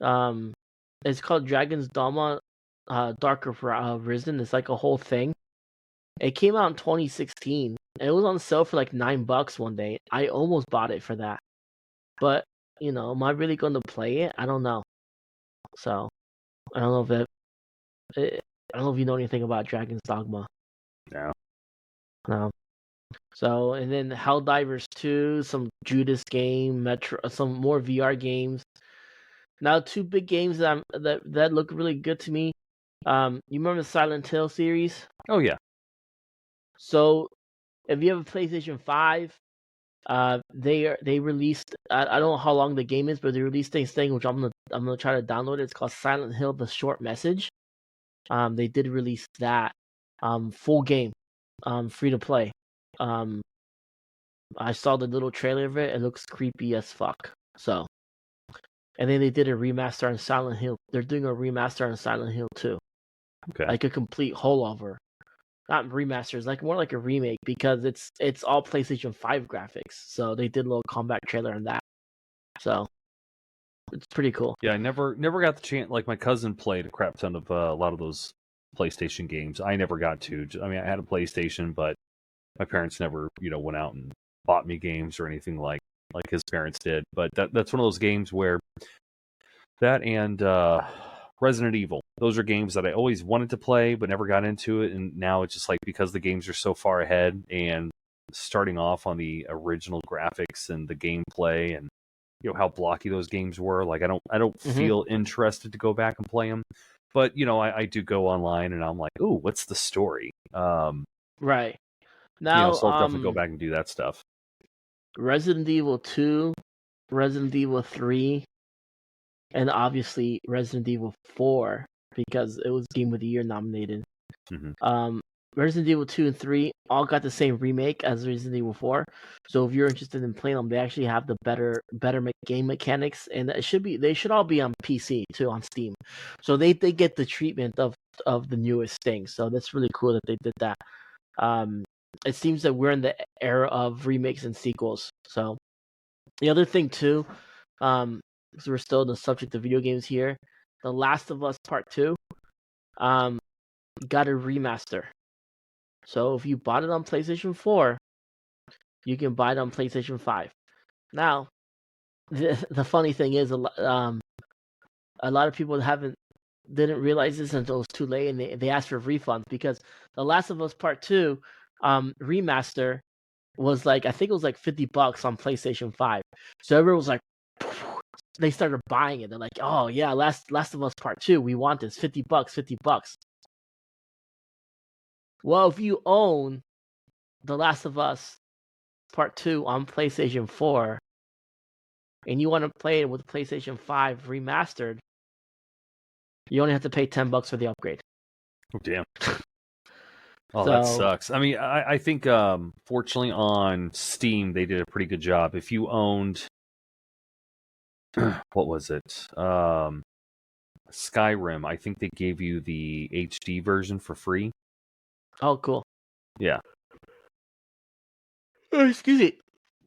Speaker 1: It's called Dragon's Dogma Dark Risen. It's like a whole thing. It came out in 2016. It was on sale for like $9 one day. I almost bought it for that. But, am I really going to play it? I don't know. So, I don't know I don't know if you know anything about Dragon's Dogma. No. So, and then Helldivers 2, some Judas game, some more VR games. Now, 2 big games that look really good to me. You remember the Silent Hill series?
Speaker 2: Oh yeah.
Speaker 1: So, if you have a PlayStation 5, they released. I don't know how long the game is, but they released this thing which I'm gonna try to download it. It's called Silent Hill: The Short Message. They did release that full game, free to play. I saw the little trailer of it. It looks creepy as fuck. So, and then they did a remaster on Silent Hill. They're doing a remaster on Silent Hill 2,
Speaker 2: Okay.
Speaker 1: like a complete holdover. Not remasters, like more like a remake because it's all PlayStation 5 graphics. So they did a little comeback trailer on that. So it's pretty cool.
Speaker 2: Yeah, I never got the chance. Like my cousin played a crap ton of a lot of those PlayStation games. I never got to. I mean, I had a PlayStation, but my parents never, went out and bought me games or anything like his parents did. But that's one of those games where that and Resident Evil. Those are games that I always wanted to play but never got into it, and now it's just like because the games are so far ahead and starting off on the original graphics and the gameplay and how blocky those games were. Like I don't feel interested to go back and play them, but I do go online and I'm like, ooh, what's the story?
Speaker 1: Right now,
Speaker 2: so I'll definitely go back and do that stuff.
Speaker 1: Resident Evil 2, Resident Evil 3, and obviously Resident Evil 4 because it was Game of the Year nominated. Resident Evil 2 and 3 all got the same remake as Resident Evil 4. So if you're interested in playing them, they actually have the better game mechanics, and they should all be on PC too, on Steam. So they get the treatment of the newest thing. So that's really cool that they did that. It seems that we're in the era of remakes and sequels. So the other thing too, because we're still on the subject of video games here, The Last of Us Part 2 got a remaster. So if you bought it on PlayStation 4, you can buy it on PlayStation 5. Now, the funny thing is, a lot of people didn't realize this until it was too late, and they asked for refunds because The Last of Us Part 2 remaster was like, I think it was like $50 on PlayStation 5. So everyone was like, they started buying it. They're like, oh yeah, Last of Us Part 2, we want this, $50, $50. Well, if you own The Last of Us Part 2 on PlayStation 4 and you want to play it with PlayStation 5 remastered, you only have to pay $10 for the upgrade.
Speaker 2: Oh, damn. Oh, that sucks. I mean, I think, fortunately on Steam, they did a pretty good job. If you owned, what was it? Skyrim, I think they gave you the HD version for free.
Speaker 1: Oh, cool.
Speaker 2: Yeah.
Speaker 1: Oh, excuse me.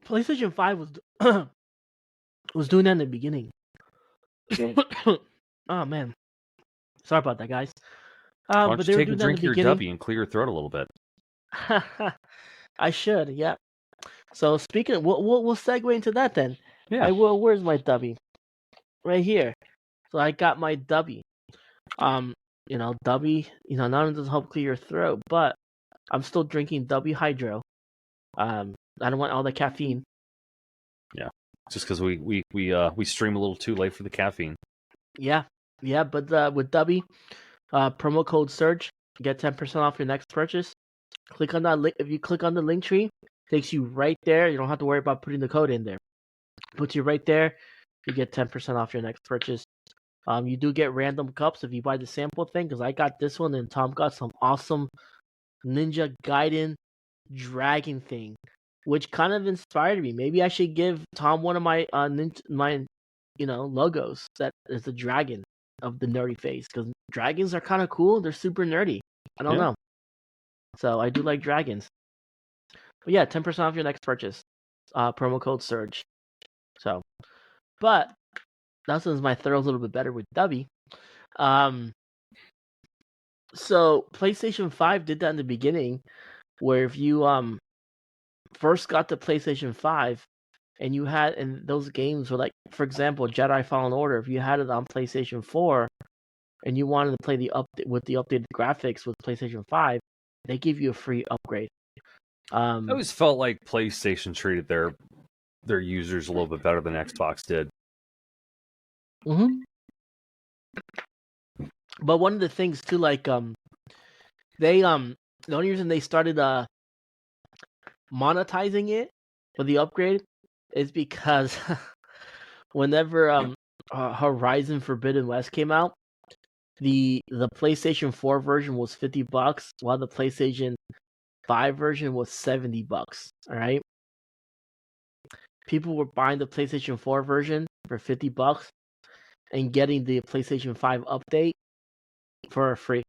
Speaker 1: PlayStation 5 was doing that in the beginning. Oh, man. Sorry about that, guys.
Speaker 2: Why don't
Speaker 1: but
Speaker 2: you
Speaker 1: they
Speaker 2: take
Speaker 1: were
Speaker 2: a
Speaker 1: doing
Speaker 2: drink
Speaker 1: that in
Speaker 2: of
Speaker 1: the
Speaker 2: your
Speaker 1: beginning.
Speaker 2: W and clear your throat a little bit?
Speaker 1: I should, yeah. So speaking of, we'll segue into that then.
Speaker 2: Yeah.
Speaker 1: Where's my W? Right here. So I got my W. W, not only does it help clear your throat, but I'm still drinking W Hydro. I don't want all the caffeine.
Speaker 2: Yeah. Just because we stream a little too late for the caffeine.
Speaker 1: Yeah. But with W, promo code Surge, get 10% off your next purchase. Click on that link. If you click on the link tree, it takes you right there. You don't have to worry about putting the code in there. Puts you right there. You get 10% off your next purchase. You do get random cups if you buy the sample thing, because I got this one and Tom got some awesome Ninja Gaiden dragon thing, which kind of inspired me. Maybe I should give Tom one of my logos that is the dragon of the nerdy face, because dragons are kind of cool. They're super nerdy. I don't know. So I do like dragons. But yeah, 10% off your next purchase. Promo code Surge. So, but that one's my throat's a little bit better with W. So PlayStation 5 did that in the beginning, where if you first got the PlayStation 5 and you had, and those games were like, for example, Jedi Fallen Order, if you had it on PlayStation 4 and you wanted to play with the updated graphics with PlayStation 5, they give you a free upgrade.
Speaker 2: I always felt like PlayStation treated their users a little bit better than Xbox did.
Speaker 1: But one of the things too, like they the only reason they started monetizing it for the upgrade is because whenever Horizon Forbidden West came out, the PlayStation 4 version was $50, while the PlayStation 5 version was $70. All right, people were buying the PlayStation 4 version for $50, and getting the PlayStation 5 update for free.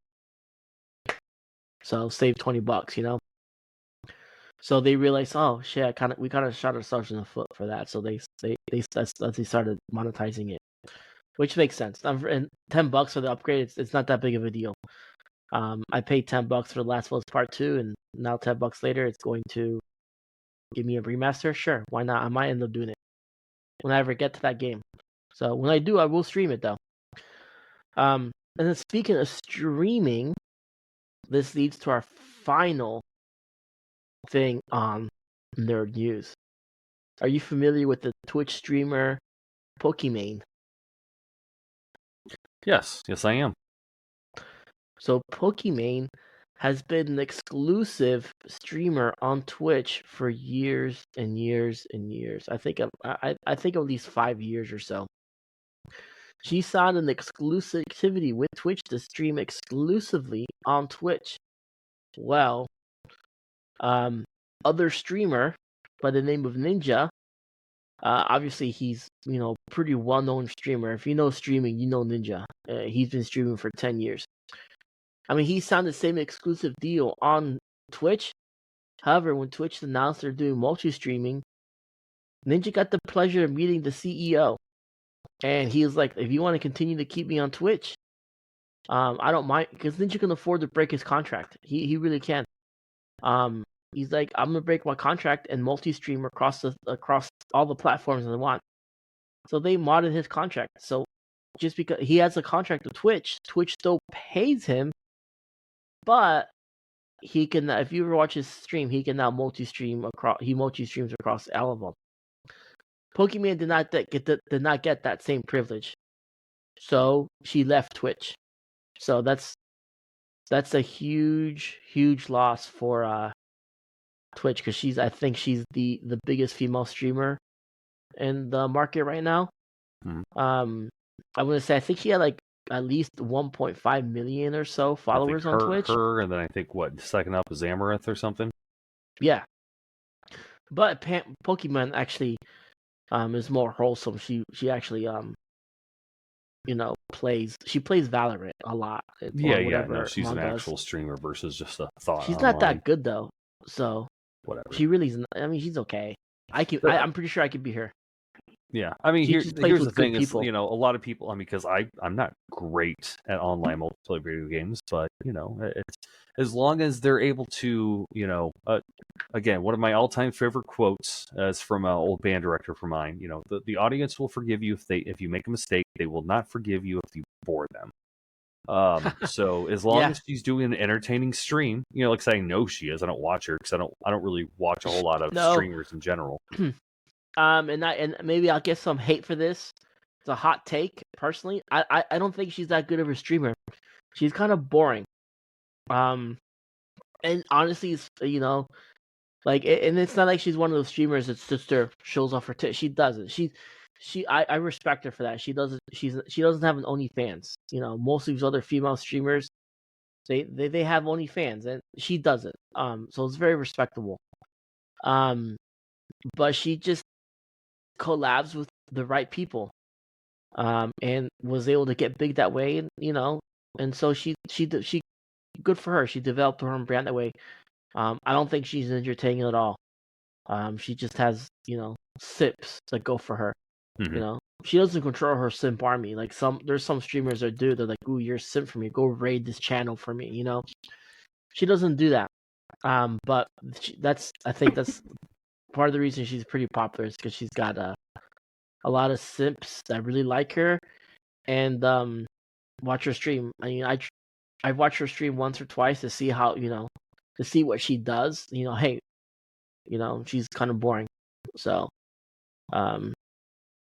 Speaker 1: So save $20, you know. So they realized, oh shit, we kind of shot ourselves in the foot for that. So they started monetizing it, which makes sense. And $10 for the upgrade, it's not that big of a deal. I paid $10 for The Last of Us Part 2, and now $10 later, it's going to give me a remaster. Sure, why not? I might end up doing it when I ever get to that game. So when I do, I will stream it though. And then speaking of streaming, this leads to our final thing on Nerd News. Are you familiar with the Twitch streamer Pokimane?
Speaker 2: Yes, I am.
Speaker 1: So Pokimane has been an exclusive streamer on Twitch for years and years and years. I think at least 5 years or so. She signed an exclusivity with Twitch to stream exclusively on Twitch. Well, other streamer by the name of Ninja. Obviously, he's pretty well-known streamer. If you know streaming, you know Ninja. He's been streaming for 10 years. I mean, he signed the same exclusive deal on Twitch. However, when Twitch announced they're doing multi-streaming, Ninja got the pleasure of meeting the CEO. And he was like, if you want to continue to keep me on Twitch, I don't mind, because Ninja can afford to break his contract. He really can. He's like, I'm gonna break my contract and multi-stream across all the platforms I want. So they modded his contract. So just because he has a contract with Twitch still pays him, but he can, if you ever watch his stream, he can now multi-stream across. He multi-streams across all of them. Pokimane did not get that same privilege, so she left Twitch. So that's a huge loss for Twitch, because I think she's the biggest female streamer in the market right now.
Speaker 2: Mm-hmm.
Speaker 1: I want to say I think she had like at least 1.5 million or so followers on Twitch.
Speaker 2: Her, and then I think second up is Amaranth or something.
Speaker 1: Yeah, but Pokimane actually is more wholesome. She actually plays Valorant a lot.
Speaker 2: No, she's an actual streamer versus just a thought.
Speaker 1: She's not that good though, so
Speaker 2: whatever.
Speaker 1: She really's. I mean, she's okay. I'm pretty sure I could beat her.
Speaker 2: Yeah, I mean, here's the thing: is a lot of people. I mean, because I'm not great at online multiplayer video games, but it's as long as they're able to, again, one of my all-time favorite quotes is from an old band director for mine. The audience will forgive you if you make a mistake. They will not forgive you if you bore them. So as long as she's doing an entertaining stream, like saying no, she is. I don't watch her because I don't really watch a whole lot of streamers in general.
Speaker 1: And maybe I'll get some hate for this. It's a hot take. Personally, I don't think she's that good of a streamer. She's kind of boring. And honestly, it's, and it's not like she's one of those streamers that just shows off her tits. She doesn't. I respect her for that. She doesn't have an OnlyFans. Most of these other female streamers, they have OnlyFans, and she doesn't. So it's very respectable. But she just collabs with the right people, and was able to get big that way, and so she good for her. She developed her own brand that way. I don't think she's entertaining at all. She just has sips that go for her.
Speaker 2: Mm-hmm.
Speaker 1: She doesn't control her simp army like there's some streamers that do. They're like, ooh, you're a simp for me, go raid this channel for me. She doesn't do that. But I think that's part of the reason she's pretty popular, is because she's got a lot of simps that really like her and watch her stream. I mean, I watched her stream once or twice to see how to see what she does. Hey, she's kind of boring. So,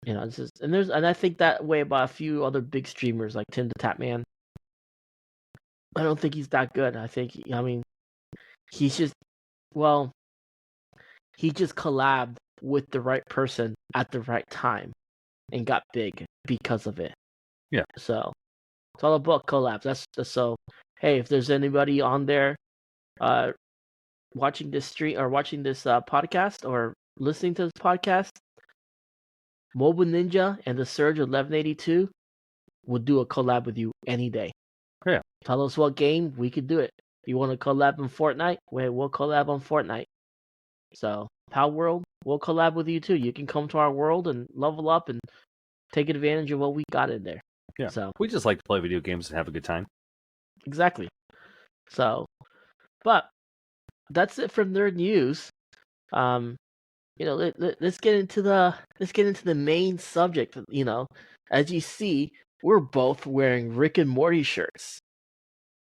Speaker 1: it's just, and I think that way about a few other big streamers like Tim the Tapman. I don't think he's that good. I think he's just he just collabed with the right person at the right time and got big because of it.
Speaker 2: Yeah.
Speaker 1: So it's all about collabs. That's so. Hey, if there's anybody on there, watching this stream or watching this podcast or listening to this podcast, Mobile Ninja and the Surge 1182, would do a collab with you any day.
Speaker 2: Yeah.
Speaker 1: Tell us what game, we could do it. You want to collab in Fortnite? We'll collab on Fortnite. So, Pal World, we'll collab with you too. You can come to our world and level up and take advantage of what we got in there.
Speaker 2: Yeah.
Speaker 1: So,
Speaker 2: We just like to play video games and have a good time.
Speaker 1: exactly. So, but that's it from Nerd News. Let's get into the main subject. As you see, we're both wearing Rick and Morty shirts.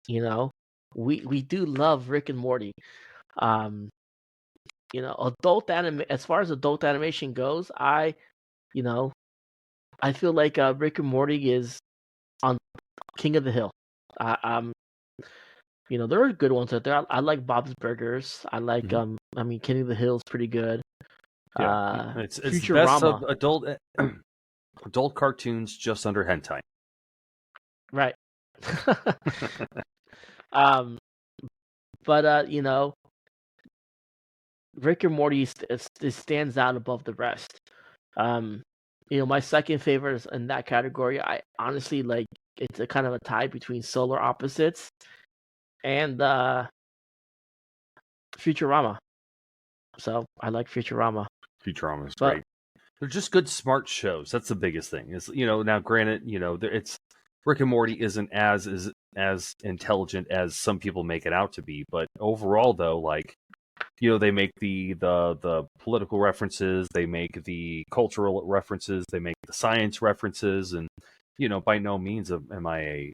Speaker 1: We do love Rick and Morty. Adult anime, as far as adult animation goes, I feel like Rick and Morty is on King of the Hill. There are good ones out there. I like Bob's Burgers. I like King of the Hill is pretty good.
Speaker 2: Yeah, it's the best
Speaker 1: Futurama.
Speaker 2: of adult cartoons just under hentai.
Speaker 1: Right. But Rick and Morty stands out above the rest. My second favorite is in that category. I honestly like it's a kind of a tie between Solar Opposites and Futurama. So I like Futurama.
Speaker 2: Futurama is great. They're just good, smart shows. That's the biggest thing. Is now, granted, it's Rick and Morty isn't as intelligent as some people make it out to be, but overall, though, like, they make the political references, they make the cultural references, they make the science references, and by no means am I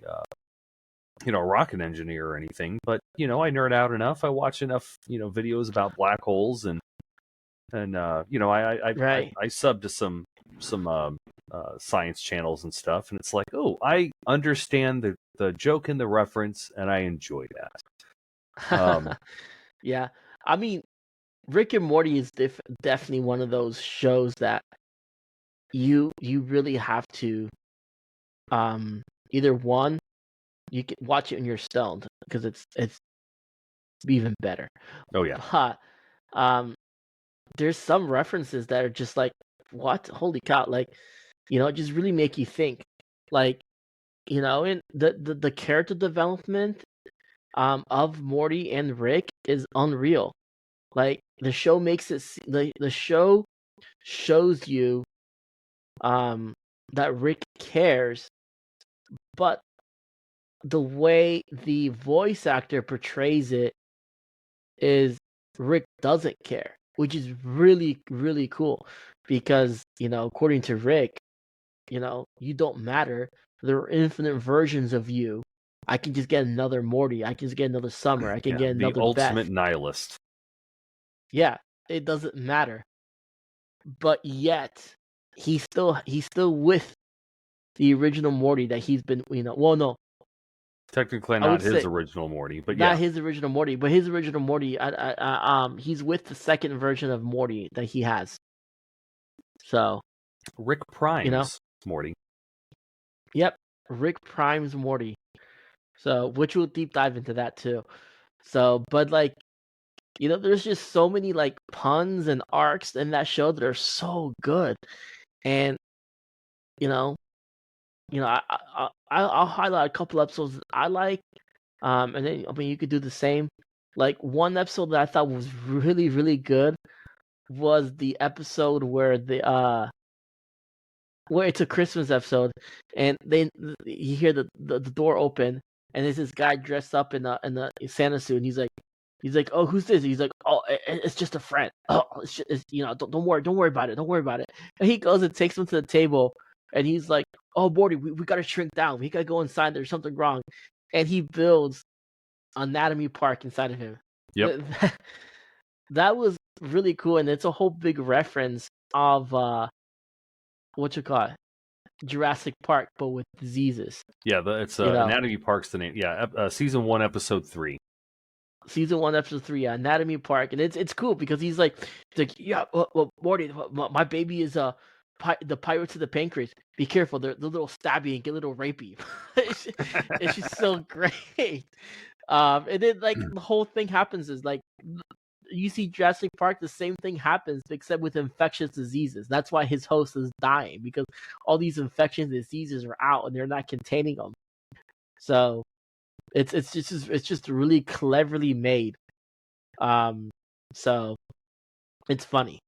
Speaker 2: a rocket engineer or anything, but I nerd out enough. I watch enough videos about black holes and I sub to some science channels and stuff, and it's like, oh, I understand the joke and the reference, and I enjoy that.
Speaker 1: Yeah, I mean, Rick and Morty is definitely one of those shows that you really have to either one, you can watch it when you're stoned because it's even better.
Speaker 2: Oh yeah.
Speaker 1: But there's some references that are just like, what? Holy cow! Like, just really make you think. Like, and the character development of Morty and Rick is unreal. Like, the show makes it the show shows you that Rick cares, but the way the voice actor portrays it is Rick doesn't care, which is really, really cool because, according to Rick, you don't matter. There are infinite versions of you. I can just get another Morty. I can just get another Summer. I can get another
Speaker 2: the ultimate
Speaker 1: Beth.
Speaker 2: nihilist.
Speaker 1: Yeah, it doesn't matter. But yet, he's still with the original Morty that he's been, well, no.
Speaker 2: Technically not his original Morty, but
Speaker 1: not his original Morty, but his original Morty. He's with the second version of Morty that he has. So,
Speaker 2: Rick Prime's Morty.
Speaker 1: Yep, Rick Prime's Morty. So, which we'll deep dive into that too. So, but like, there's just so many like puns and arcs in that show that are so good, and I'll highlight a couple episodes that I like, and then you could do the same. Like, one episode that I thought was really, really good was the episode where it's a Christmas episode, and you hear the door open, and there's this guy dressed up in a Santa suit, and he's like, oh, who's this? He's like, oh, it's just a friend. Oh, don't worry about it. And he goes and takes him to the table, and he's like, oh, Morty, we gotta shrink down. We gotta go inside. There's something wrong, and he builds Anatomy Park inside of him.
Speaker 2: Yep.
Speaker 1: That was really cool, and it's a whole big reference of Jurassic Park, but with diseases.
Speaker 2: Yeah, it's Anatomy Park's the name. Yeah, season 1, episode 3.
Speaker 1: Season 1, episode 3, Anatomy Park, and it's cool because he's like, yeah, well, Morty, my baby is the Pirates of the Pancreas. Be careful, they're a little stabby and get a little rapey. it's just so great. And then like the whole thing happens is like you see Jurassic Park, the same thing happens except with infectious diseases. That's why his host is dying, because all these infectious diseases are out and they're not containing them. So it's just really cleverly made. So it's funny.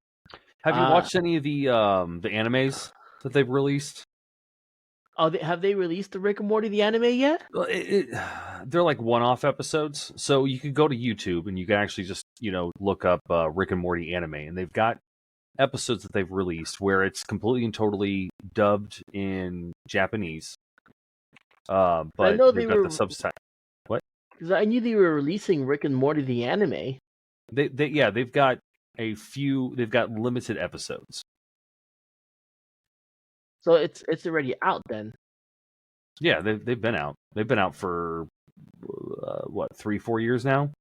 Speaker 2: Have you watched any of the animes that they've released?
Speaker 1: Oh, have they released the Rick and Morty the anime yet?
Speaker 2: Well, they're like one-off episodes, so you could go to YouTube and you can actually just look up Rick and Morty anime, and they've got episodes that they've released where it's completely and totally dubbed in Japanese. But
Speaker 1: I know
Speaker 2: they've
Speaker 1: they
Speaker 2: got
Speaker 1: were
Speaker 2: the subtitle. What?
Speaker 1: Because I knew they were releasing Rick and Morty the anime.
Speaker 2: They've got a few. They've got limited episodes.
Speaker 1: So it's already out then.
Speaker 2: Yeah, they've been out. They've been out for what, 3-4 years now.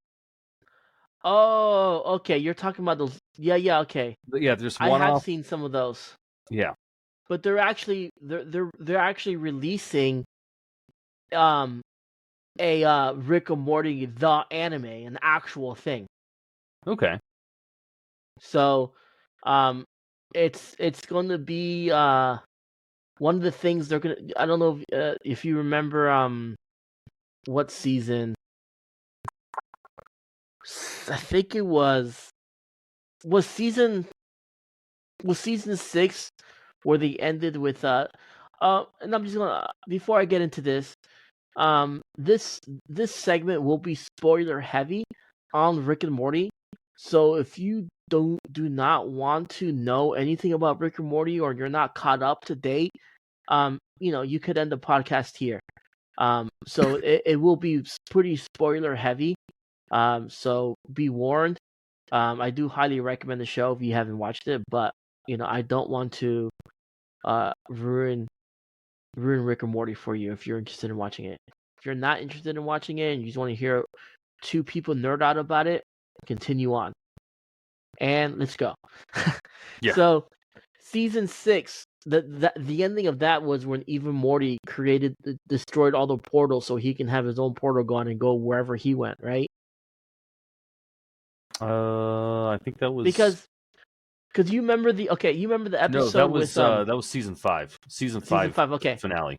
Speaker 1: Oh, okay. You're talking about those. Yeah, okay.
Speaker 2: But yeah, there's
Speaker 1: I
Speaker 2: one
Speaker 1: have
Speaker 2: off.
Speaker 1: seen some of those.
Speaker 2: Yeah,
Speaker 1: But they're actually releasing a Rick and Morty the anime, an actual thing.
Speaker 2: okay.
Speaker 1: So it's going to be one of the things they're gonna. I don't know if you remember what season. I think it was season 6 where they ended with and I'm just gonna, before I get into this, this segment will be spoiler heavy on Rick and Morty. So if you do not want to know anything about Rick and Morty, or you're not caught up to date, you could end the podcast here. So it will be pretty spoiler heavy. So be warned. I do highly recommend the show if you haven't watched it, but I don't want to ruin Rick and Morty for you if you're interested in watching it. If you're not interested in watching it and you just want to hear two people nerd out about it, continue on. And let's go.
Speaker 2: Yeah.
Speaker 1: So season 6, the ending of that was when even Morty destroyed all the portals so he can have his own portal gun and go wherever he went, right?
Speaker 2: I think that was
Speaker 1: because you remember the episode.
Speaker 2: No, that was
Speaker 1: with,
Speaker 2: that was season 5. Season
Speaker 1: 5, okay.
Speaker 2: Finale.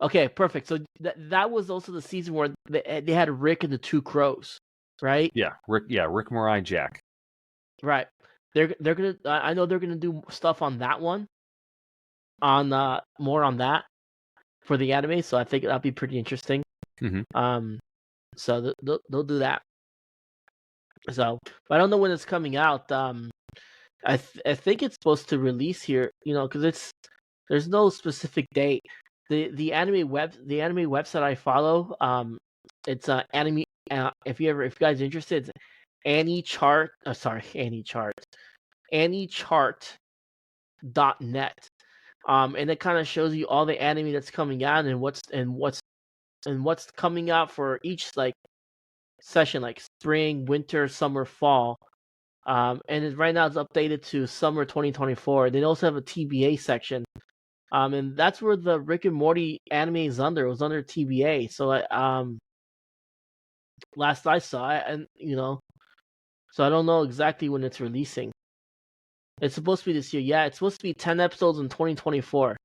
Speaker 1: Okay, perfect. So that was also the season where they had Rick and the two crows, right?
Speaker 2: Yeah, Rick, Morai, Jack.
Speaker 1: Right. They're gonna. I know they're gonna do stuff on that one. On more on that for the anime, so I think that'll be pretty interesting.
Speaker 2: Mm-hmm.
Speaker 1: So they'll do that. So, but I don't know when it's coming out. I think it's supposed to release here, because there's no specific date. The anime website I follow, it's anime. If you guys are interested, it's AniChart. AniChart.net. And it kind of shows you all the anime that's coming out and what's coming out for each session, like spring, winter, summer, fall. And right now it's updated to summer 2024. They also have a TBA section. And that's where the Rick and Morty anime is under. It was under TBA. So last I saw it, and so I don't know exactly when it's releasing. It's supposed to be this year. Yeah, it's supposed to be 10 episodes in 2024.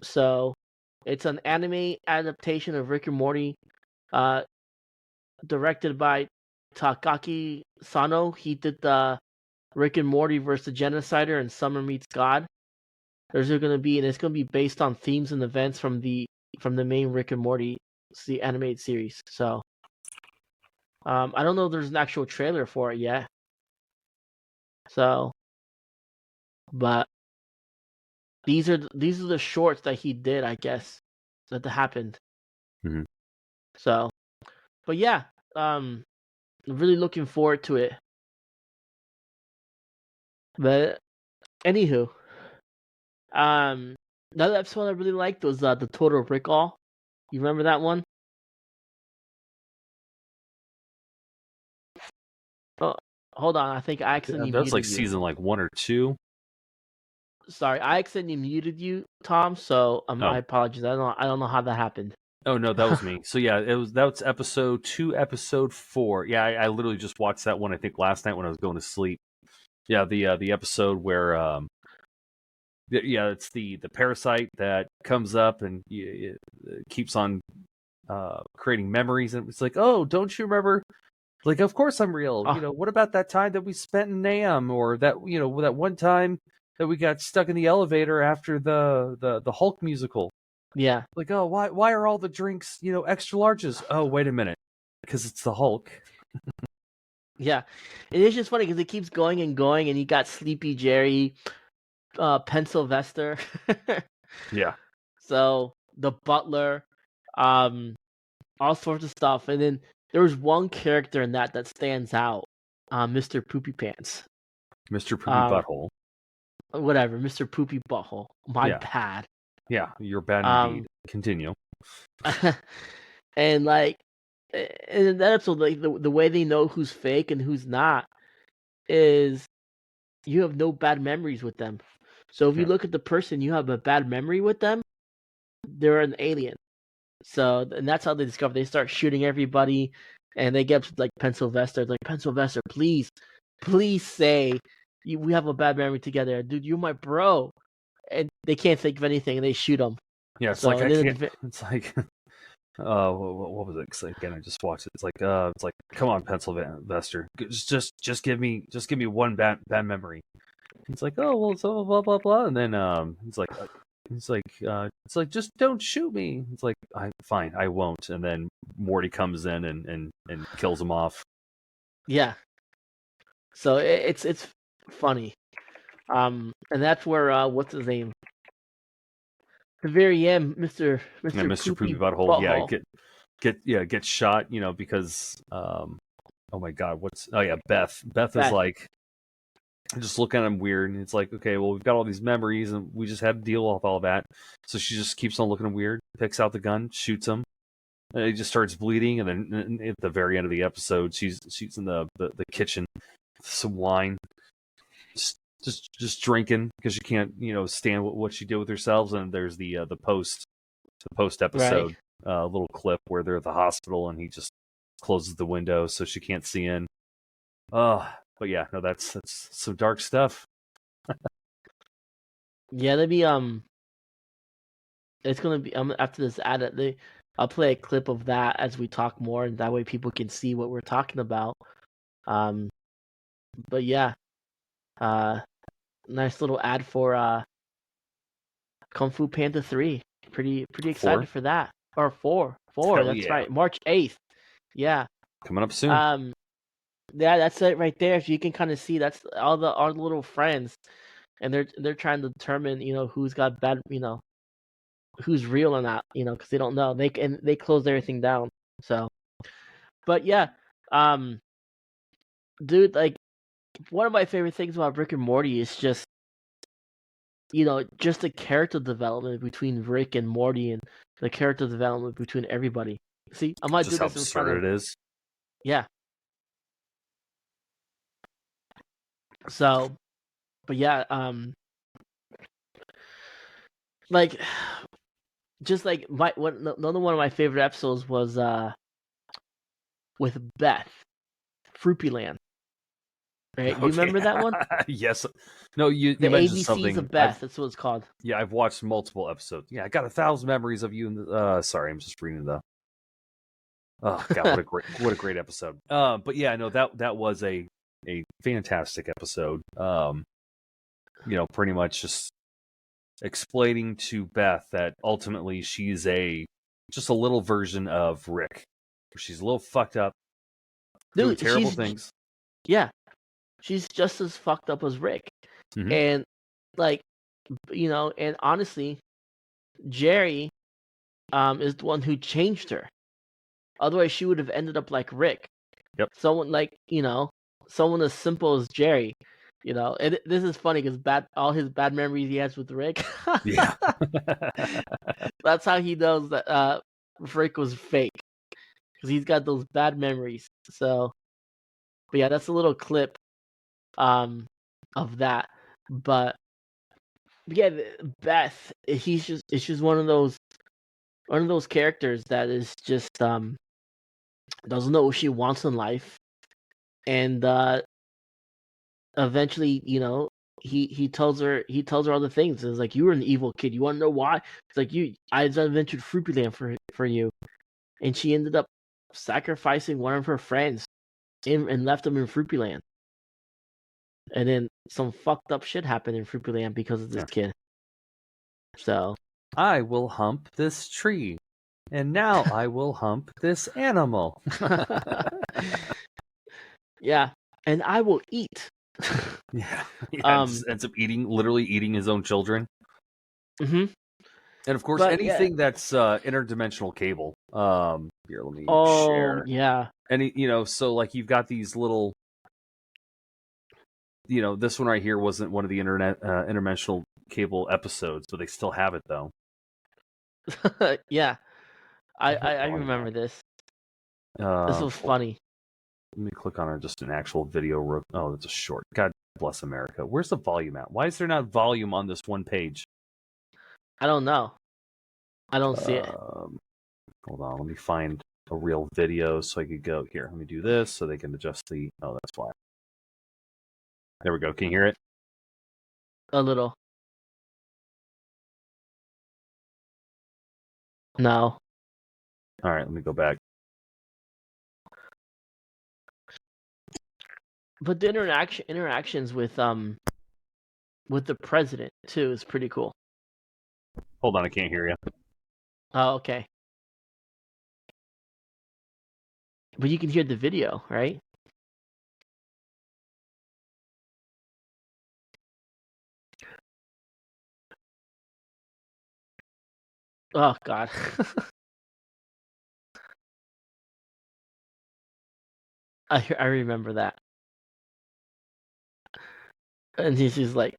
Speaker 1: So it's an anime adaptation of Rick and Morty, directed by Takaki Sano. He did the Rick and Morty versus the Genocider and Summer Meets God. It's going to be based on themes and events from the main Rick and Morty animated series. So I don't know if there's an actual trailer for it yet. So, but these are the shorts that he did, I guess, that happened.
Speaker 2: Mm-hmm.
Speaker 1: So, but yeah, really looking forward to it. But anywho, another episode I really liked was the Total Recall. You remember that one? Oh, hold on. I think I accidentally
Speaker 2: That's like
Speaker 1: muted you.
Speaker 2: season 1 or 2.
Speaker 1: Sorry, I accidentally muted you, Tom. So I apologize. I don't know how that happened.
Speaker 2: Oh no, that was me. So yeah, that's episode 2, episode 4. Yeah, I literally just watched that one. I think last night when I was going to sleep. Yeah, the episode where yeah, it's the parasite that comes up and keeps on creating memories, and it's like, oh, don't you remember? Like, of course I'm real.
Speaker 1: Oh,
Speaker 2: What about that time that we spent in Nam, or that that one time that we got stuck in the elevator after the Hulk musical?
Speaker 1: yeah,
Speaker 2: Like, oh, why are all the drinks extra larges? Oh, wait a minute, because it's the Hulk.
Speaker 1: yeah. And it's just funny because it keeps going and going, and you got Sleepy Jerry, Pencilvester,
Speaker 2: Yeah,
Speaker 1: so the butler, um, all sorts of stuff. And then there was one character in that stands out, Mr. Poopy Pants.
Speaker 2: Mr. Poopy
Speaker 1: Um,
Speaker 2: Butthole.
Speaker 1: Whatever, Mr. Poopy Butthole. My
Speaker 2: Yeah,
Speaker 1: bad.
Speaker 2: yeah, you're bad
Speaker 1: Um,
Speaker 2: indeed. Continue.
Speaker 1: and like, and in that episode, like the way they know who's fake and who's not is you have no bad memories with them. So if you
Speaker 2: Yeah,
Speaker 1: look at the person you have a bad memory with them, they're an alien. So and that's how they discover. They start shooting everybody, and they get like Pencilvester. Like Pencilvester, please say we have a bad memory together, dude. You're my bro, and they can't think of anything, and they shoot him.
Speaker 2: yeah. It's
Speaker 1: So
Speaker 2: like
Speaker 1: and
Speaker 2: I
Speaker 1: then
Speaker 2: can't. It's like what was it? 'Cause again, I just watched it. It's like, come on, Pennsylvester, just give me one bad memory. It's like, oh well, so blah blah blah, and then it's like, just don't shoot me. It's like, fine, I won't. And then Morty comes in and kills him off.
Speaker 1: yeah, so it's funny. And that's where what's his name? The very end,
Speaker 2: And
Speaker 1: Mister
Speaker 2: Mr. Poopy
Speaker 1: Poopy
Speaker 2: Butthole, yeah,
Speaker 1: Butthole.
Speaker 2: gets shot, because oh my god, oh yeah, Beth is
Speaker 1: Beth,
Speaker 2: like, just look at him weird, and it's like, okay, well, we've got all these memories and we just had to deal with all that. So she just keeps on looking at him weird, picks out the gun, shoots him, and he just starts bleeding. And then at the very end of the episode, she's in the kitchen with some wine, just drinking, because she can't stand what she did with herself. And there's the post
Speaker 1: right?
Speaker 2: episode little clip where they're at the hospital and he just closes the window so she can't see in. But yeah, no, that's some dark stuff.
Speaker 1: Yeah, let me it's gonna be after this ad. I'll play a clip of that as we talk more, and that way people can see what we're talking about. Um, but yeah, uh, nice little ad for Kung Fu Panda 3. Pretty excited
Speaker 2: 4.
Speaker 1: for that. Or 4.
Speaker 2: Hell
Speaker 1: That's
Speaker 2: yeah,
Speaker 1: right, March 8th. Yeah.
Speaker 2: coming up soon.
Speaker 1: Um, yeah, that's it right there. So you can kind of see that's all our little friends, and they're trying to determine who's got bad who's real or not because they don't know they closed everything down. So, but yeah, um, dude, like one of my favorite things about Rick and Morty is just the character development between Rick and Morty and the character development between everybody. See, I might do
Speaker 2: Just how
Speaker 1: this in front of
Speaker 2: absurd it is.
Speaker 1: yeah. So, but yeah, like just like another one of my favorite episodes was with Beth, Fruipyland. Right? You
Speaker 2: Okay.
Speaker 1: remember that one?
Speaker 2: Yes. No, you
Speaker 1: The
Speaker 2: mentioned
Speaker 1: ABCs
Speaker 2: something.
Speaker 1: of Beth. That's what it's called.
Speaker 2: Yeah, I've watched multiple episodes. Yeah, I got 1,000 memories of you. Sorry, I'm just reading the. Oh god, what a great episode. But yeah, no, that was a fantastic episode. Pretty much just explaining to Beth that ultimately she's just a little version of Rick. She's a little fucked up, doing
Speaker 1: Dude,
Speaker 2: terrible things.
Speaker 1: yeah, she's just as fucked up as Rick.
Speaker 2: Mm-hmm.
Speaker 1: And like, and honestly, Jerry is the one who changed her. Otherwise, she would have ended up like Rick.
Speaker 2: Yep.
Speaker 1: Someone like, someone as simple as Jerry. And this is funny because all his bad memories he has with Rick.
Speaker 2: Yeah.
Speaker 1: That's how he knows that Rick was fake because he's got those bad memories. So, but yeah, that's a little clip of that. But yeah, Beth, it's just one of those one of those characters that is just doesn't know what she wants in life, and eventually, he tells her all the things. It's like, you were an evil kid. You want to know why? It's like, I invented Fruity for you, and she ended up sacrificing one of her friends and left him in Fruity. And then some fucked up shit happened in Fruity because of this kid. So
Speaker 2: I will hump this tree, and now I will hump this animal.
Speaker 1: yeah, and I will eat.
Speaker 2: Yeah, just ends up literally eating his own children.
Speaker 1: Mm-hmm.
Speaker 2: And of course, anything that's interdimensional cable. Here, let me share.
Speaker 1: Yeah.
Speaker 2: So like you've got these little, this one right here wasn't one of the interdimensional cable episodes, but they still have it though.
Speaker 1: Yeah, I remember this. This was funny.
Speaker 2: Let me click on just an actual video. Oh, that's a short. God bless America. Where's the volume at? Why is there not volume on this one page?
Speaker 1: I don't know. I don't see it.
Speaker 2: Hold on. Let me find a real video so I could go here. Let me do this so they can adjust the. Oh, that's why. There we go. Can you hear it?
Speaker 1: A little. No.
Speaker 2: All right. Let me go back.
Speaker 1: But the interactions with the president too is pretty cool.
Speaker 2: Hold on, I can't hear you.
Speaker 1: Oh, okay. But you can hear the video, right? Oh God. I remember that. And he's just like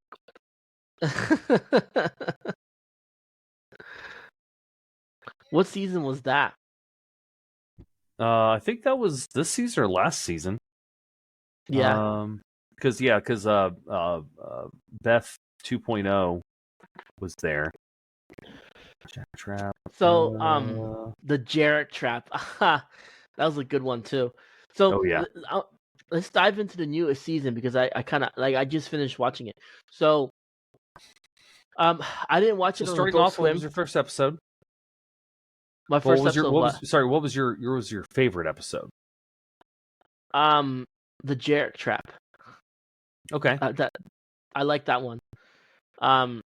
Speaker 1: what season was that?
Speaker 2: I think that was this season or last season.
Speaker 1: Yeah.
Speaker 2: Because Beth 2.0 was there. Trap.
Speaker 1: So the Jarrett trap. That was a good one too. So
Speaker 2: oh yeah.
Speaker 1: Let's dive into the newest season because I kind of I just finished watching it. So I didn't watch it on
Speaker 2: starting
Speaker 1: Adult
Speaker 2: off,
Speaker 1: Swim.
Speaker 2: what was your first episode?
Speaker 1: My first episode.
Speaker 2: What was your favorite episode?
Speaker 1: The Jarrett trap.
Speaker 2: Okay.
Speaker 1: That I like that one. And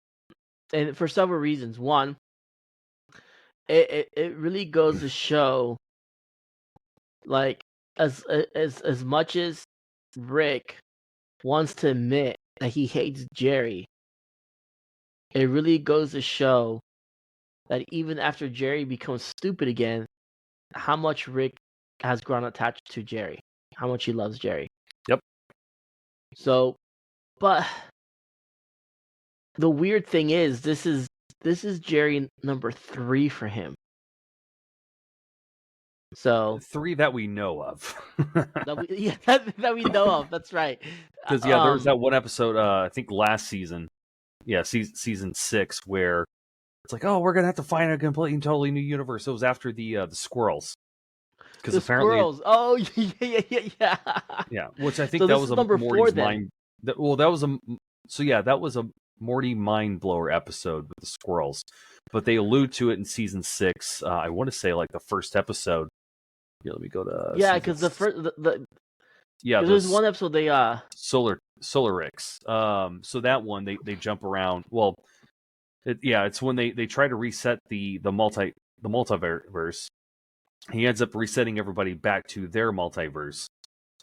Speaker 1: for several reasons. One, it really goes to show, like, as much as Rick wants to admit that he hates Jerry, it really goes to show that even after Jerry becomes stupid again, how much Rick has grown attached to Jerry, how much he loves Jerry.
Speaker 2: Yep.
Speaker 1: So, but the weird thing is, this is Jerry number 3 for him. So
Speaker 2: 3 that we know of.
Speaker 1: that we know of. That's right.
Speaker 2: Because there was that one episode. I think last season. Yeah, season 6 where it's like, oh, we're gonna have to find a completely and totally new universe. It was after the squirrels. Because apparently,
Speaker 1: squirrels. Oh yeah.
Speaker 2: Yeah, which I think that was a Morty's mind. That was a Morty mind blower episode with the squirrels. But they allude to it in season 6. I want to say like the first episode. Here, let me go to.
Speaker 1: Yeah, because the first there's one episode they
Speaker 2: Solar Ricks. So that one they jump around. Well, it's when they try to reset the multiverse. He ends up resetting everybody back to their multiverse,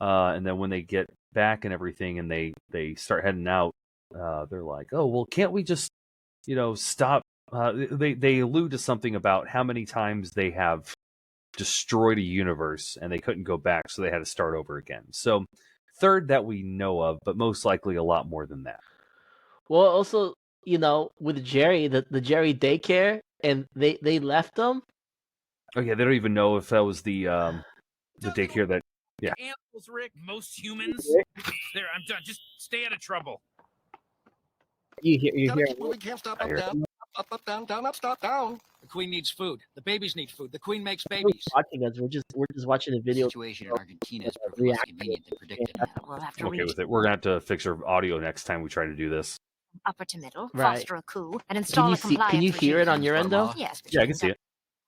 Speaker 2: and then when they get back and everything, and they start heading out, they're like, oh well, can't we just stop? They allude to something about how many times they have destroyed a universe and they couldn't go back, so they had to start over again. So 3rd that we know of, but most likely a lot more than that.
Speaker 1: Well, also, with Jerry, the Jerry daycare, and they left them.
Speaker 2: Oh yeah, they don't even know if that was the daycare that. Yeah.
Speaker 3: Animals, Rick. Most humans. There, I'm done. Just stay out of trouble.
Speaker 4: You hear?
Speaker 5: Keep moving, can't stop, up, down, up, down, down, up, stop, down.
Speaker 4: Queen needs food. The babies need food. The Queen makes
Speaker 1: Who's
Speaker 4: babies.
Speaker 1: watching us? We're just watching the
Speaker 5: The
Speaker 1: video.
Speaker 5: situation in Argentina has proved less
Speaker 1: reaction.
Speaker 5: convenient than predicted.
Speaker 6: We'll have to
Speaker 2: I'm okay
Speaker 6: reach
Speaker 2: with it. We're gonna have to fix our audio next time we try to do this.
Speaker 6: upper to middle,
Speaker 1: Right.
Speaker 6: foster a coup, and install
Speaker 1: you
Speaker 6: a
Speaker 1: see?
Speaker 6: compliance
Speaker 1: Can you hear it
Speaker 6: regime.
Speaker 1: on your end though?
Speaker 6: Yes, but
Speaker 2: Yeah,
Speaker 6: you
Speaker 2: I can see it.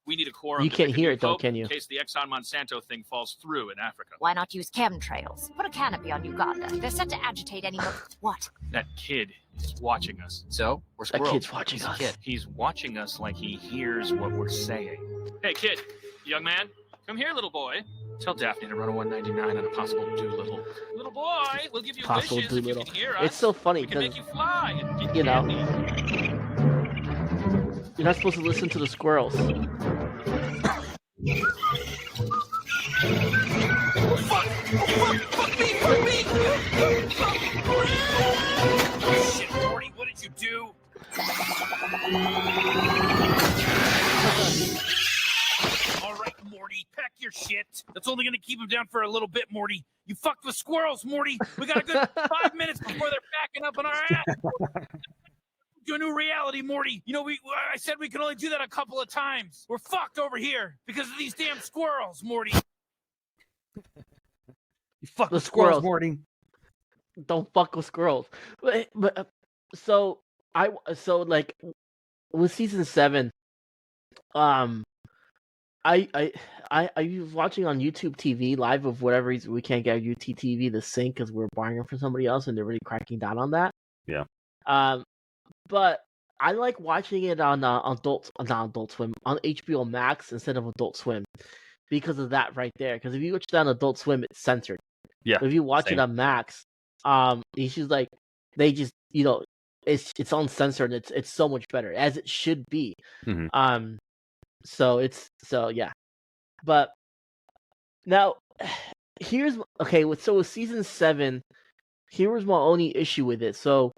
Speaker 3: We need a quorum.
Speaker 1: You
Speaker 3: to
Speaker 1: can't
Speaker 3: pick a
Speaker 1: hear
Speaker 3: new
Speaker 1: it though,
Speaker 3: pope
Speaker 1: can you?
Speaker 3: In case the Exxon Monsanto thing falls through in Africa.
Speaker 6: Why not use chemtrails? Put a canopy on Uganda. They're set to agitate any What?
Speaker 3: That kid is watching us.
Speaker 5: So, we're
Speaker 1: That
Speaker 5: squirrels.
Speaker 1: kid's watching
Speaker 5: He's a
Speaker 1: us.
Speaker 5: kid.
Speaker 3: He's watching us like he hears what we're saying. Hey, kid, young man, come here, little boy. Tell Daphne to run a 199 on a possible Doolittle. Little boy, we'll give you
Speaker 1: Possible
Speaker 3: wishes if you
Speaker 1: Doolittle.
Speaker 3: can hear us.
Speaker 1: It's so funny
Speaker 3: We can make
Speaker 1: because
Speaker 3: you fly and get
Speaker 1: you know,
Speaker 3: candy.
Speaker 1: you're not supposed to listen to the squirrels.
Speaker 3: Shit, Morty, what did you do? All right, Morty, pack your shit. That's only gonna keep him down for a little bit, Morty. You fucked with squirrels, Morty. We got a good 5 minutes before they're backing up on our ass. To a new reality, Morty. You know, I said we can only do that a couple of times. We're fucked over here because of these damn squirrels, Morty.
Speaker 2: You fuck
Speaker 1: The
Speaker 2: with squirrels,
Speaker 1: squirrels.
Speaker 2: Morty.
Speaker 1: Don't fuck with squirrels. But so like with season 7, I was watching on YouTube TV live of whatever reason we can't get UTTV to sync because we're buying it from somebody else and they're really cracking down on that.
Speaker 2: Yeah.
Speaker 1: But I like watching it on not Adult Swim, on HBO Max instead of Adult Swim because of that right there. Because if you watch it on Adult Swim, it's censored.
Speaker 2: Yeah.
Speaker 1: But if you watch
Speaker 2: same.
Speaker 1: it on Max, it's just like they just it's uncensored. It's so much better as it should be.
Speaker 2: Mhm.
Speaker 1: So yeah. But now here's with season 7, here was my only issue with it. So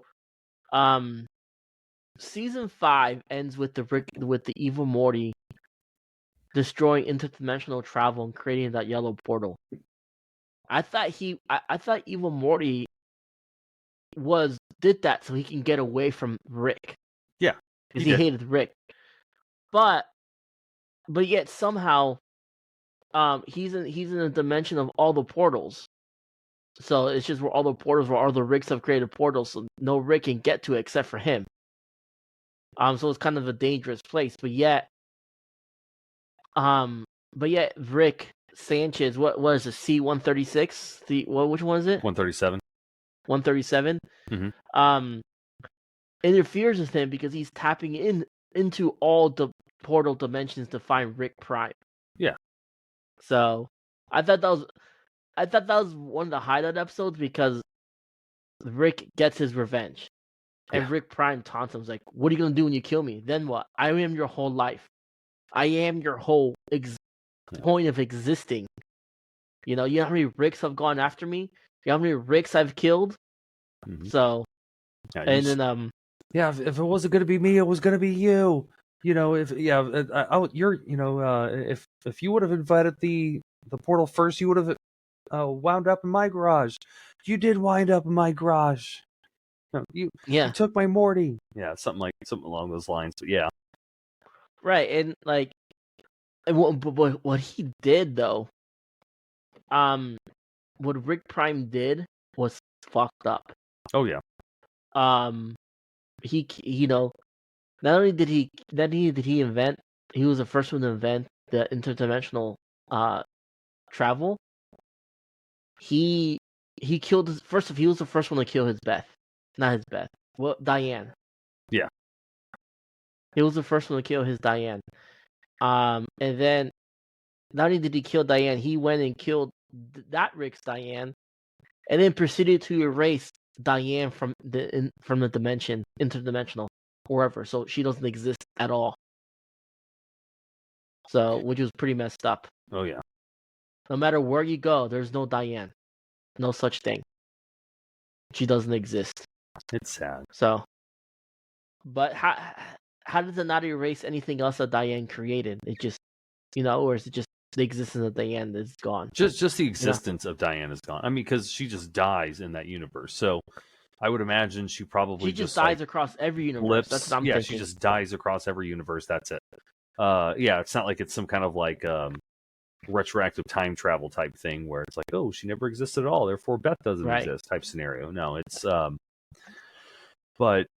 Speaker 1: season 5 ends with the evil Morty destroying interdimensional travel and creating that yellow portal. I thought evil Morty did that so he can get away from Rick.
Speaker 2: Yeah,
Speaker 1: because
Speaker 2: he
Speaker 1: he
Speaker 2: did.
Speaker 1: hated Rick. But yet somehow, he's in a dimension of all the portals. So it's just where all the portals, where all the Ricks have created portals, so no Rick can get to it except for him. So it's kind of a dangerous place. But yet Rick Sanchez, what is it, C-136? Which one is it?
Speaker 2: 137.
Speaker 1: 137.
Speaker 2: Mhm.
Speaker 1: Interferes with him because he's tapping into all the portal dimensions to find Rick Prime.
Speaker 2: Yeah.
Speaker 1: So I thought that was one of the highlight episodes because Rick gets his revenge. And
Speaker 2: Yeah.
Speaker 1: Rick Prime taunts him, like, "What are you gonna do when you kill me? Then what? I am your whole life. I am your whole point of existing. You know how many Ricks have gone after me? You know how many Ricks I've killed?
Speaker 2: Mhm.
Speaker 1: So,
Speaker 2: Yeah,
Speaker 1: and then
Speaker 2: yeah, if it wasn't gonna be me, it was gonna be you. If you would have invited the portal first, you would have wound up in my garage. You did wind up in my garage. No, you took my Morty. Yeah, something along those lines. But yeah,
Speaker 1: right, and like, what he did though, what Rick Prime did was fucked up.
Speaker 2: Oh yeah.
Speaker 1: He not only did he invent, he was the first one to invent the interdimensional travel. He killed he was the first one to kill his Beth. Not his Beth. Well, Diane.
Speaker 2: Yeah.
Speaker 1: He was the first one to kill his Diane. And then not only did he kill Diane, he went and killed that Rick's Diane, and then proceeded to erase Diane from the dimension, interdimensional, wherever, so she doesn't exist at all. So, which was pretty messed up.
Speaker 2: Oh yeah.
Speaker 1: No matter where you go, there's no Diane, no such thing. She doesn't exist.
Speaker 2: It's sad.
Speaker 1: So, but how does it not erase anything else that Diane created? It just, or is it just the existence of Diane is gone?
Speaker 2: Just the existence of Diane is gone. I mean, because she just dies in that universe. So I would imagine she probably
Speaker 1: just dies across every universe. That's what I'm thinking.
Speaker 2: She just dies across every universe. That's it. Yeah, it's not like it's some kind of like retroactive time travel type thing where it's like, oh, she never existed at all, therefore Beth doesn't
Speaker 1: Right.
Speaker 2: exist type scenario. No, it's but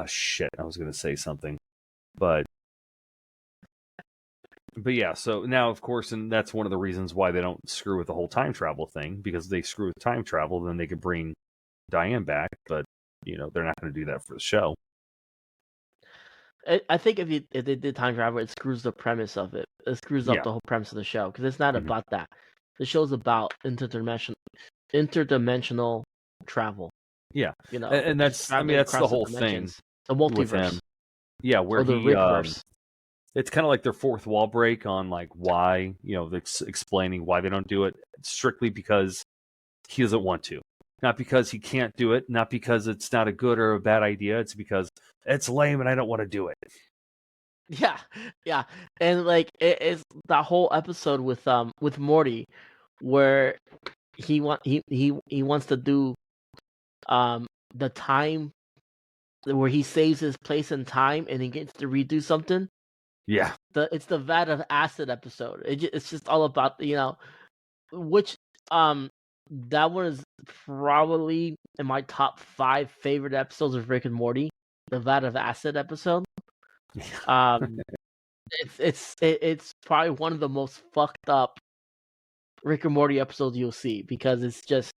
Speaker 2: shit, I was gonna say something, but yeah. So now, of course, and that's one of the reasons why they don't screw with the whole time travel thing, because if they screw with time travel, then they could bring Diane back, but they're not going to do that for the show.
Speaker 1: I think if they did time travel, it screws the premise of it. It screws up
Speaker 2: Yeah.
Speaker 1: the whole premise of the show because it's not
Speaker 2: Mhm.
Speaker 1: about that. The show's about interdimensional travel.
Speaker 2: Yeah,
Speaker 1: You know,
Speaker 2: and
Speaker 1: just
Speaker 2: that's I mean
Speaker 1: traveling
Speaker 2: that's the
Speaker 1: across
Speaker 2: whole thing
Speaker 1: dimensions. The
Speaker 2: with
Speaker 1: multiverse
Speaker 2: him. Yeah, where
Speaker 1: or the
Speaker 2: he
Speaker 1: Rickverse.
Speaker 2: it's kind of like their fourth wall break on like why explaining why they don't do it strictly because he doesn't want to, not because he can't do it, not because it's not a good or a bad idea. It's because it's lame and I don't want to do it.
Speaker 1: Yeah, yeah, and like it's that whole episode with Morty, where he wants to do the time where he saves his place in time and he gets to redo something.
Speaker 2: Yeah,
Speaker 1: It's the vat of acid episode. It's just all about which that one is probably in my top 5 favorite episodes of Rick and Morty. The vat of acid episode. Um, it's probably one of the most fucked up Rick and Morty episodes you'll see because it's just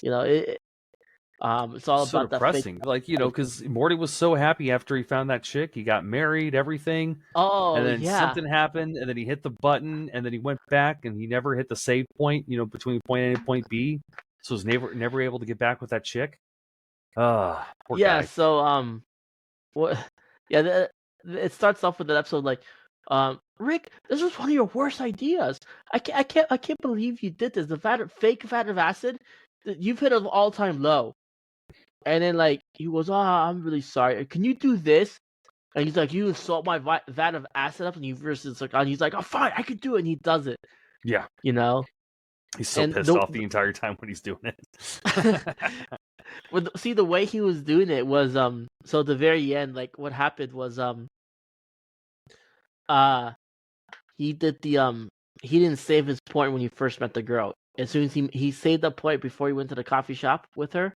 Speaker 1: it's all
Speaker 2: so
Speaker 1: about that fake.
Speaker 2: depressing. Like because Morty was so happy after he found that chick, he got married, everything.
Speaker 1: Oh
Speaker 2: And then
Speaker 1: yeah,
Speaker 2: something happened, and then he hit the button, and then he went back, and he never hit the save point, between point A and point B. So he was never able to get back with that chick. Poor
Speaker 1: yeah.
Speaker 2: guy.
Speaker 1: So what? Yeah, it starts off with an episode like, Rick, this was one of your worst ideas. I can't believe you did this. The fake vat of acid, you've hit an all-time low. And then like he goes, I'm really sorry. Can you do this? And he's like, you insult my vat of acid up, and you versus like, and he's like, oh fine, I could do it, and he does it.
Speaker 2: Yeah, he's so
Speaker 1: And
Speaker 2: pissed off the entire time when he's doing it.
Speaker 1: see the way he was doing it was so at the very end, like what happened was he did he didn't save his point when he first met the girl. As soon as he saved the point before he went to the coffee shop with her,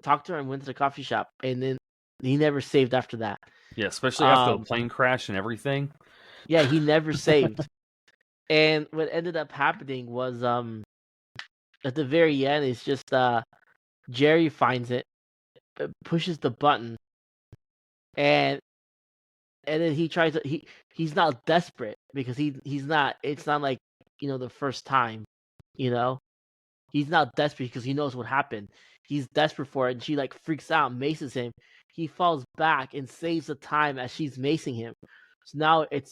Speaker 1: talked to her and went to the coffee shop, and then he never saved after that.
Speaker 2: Yeah, especially after the plane crash and everything.
Speaker 1: Yeah, he never saved. And what ended up happening was at the very end it's just Jerry finds it, pushes the button, and then he tries to he's not desperate because he's not, it's not like the first time, he's not desperate because he knows what happened. He's desperate for it, and she like freaks out, maces him. He falls back and saves the time as she's macing him. So now it's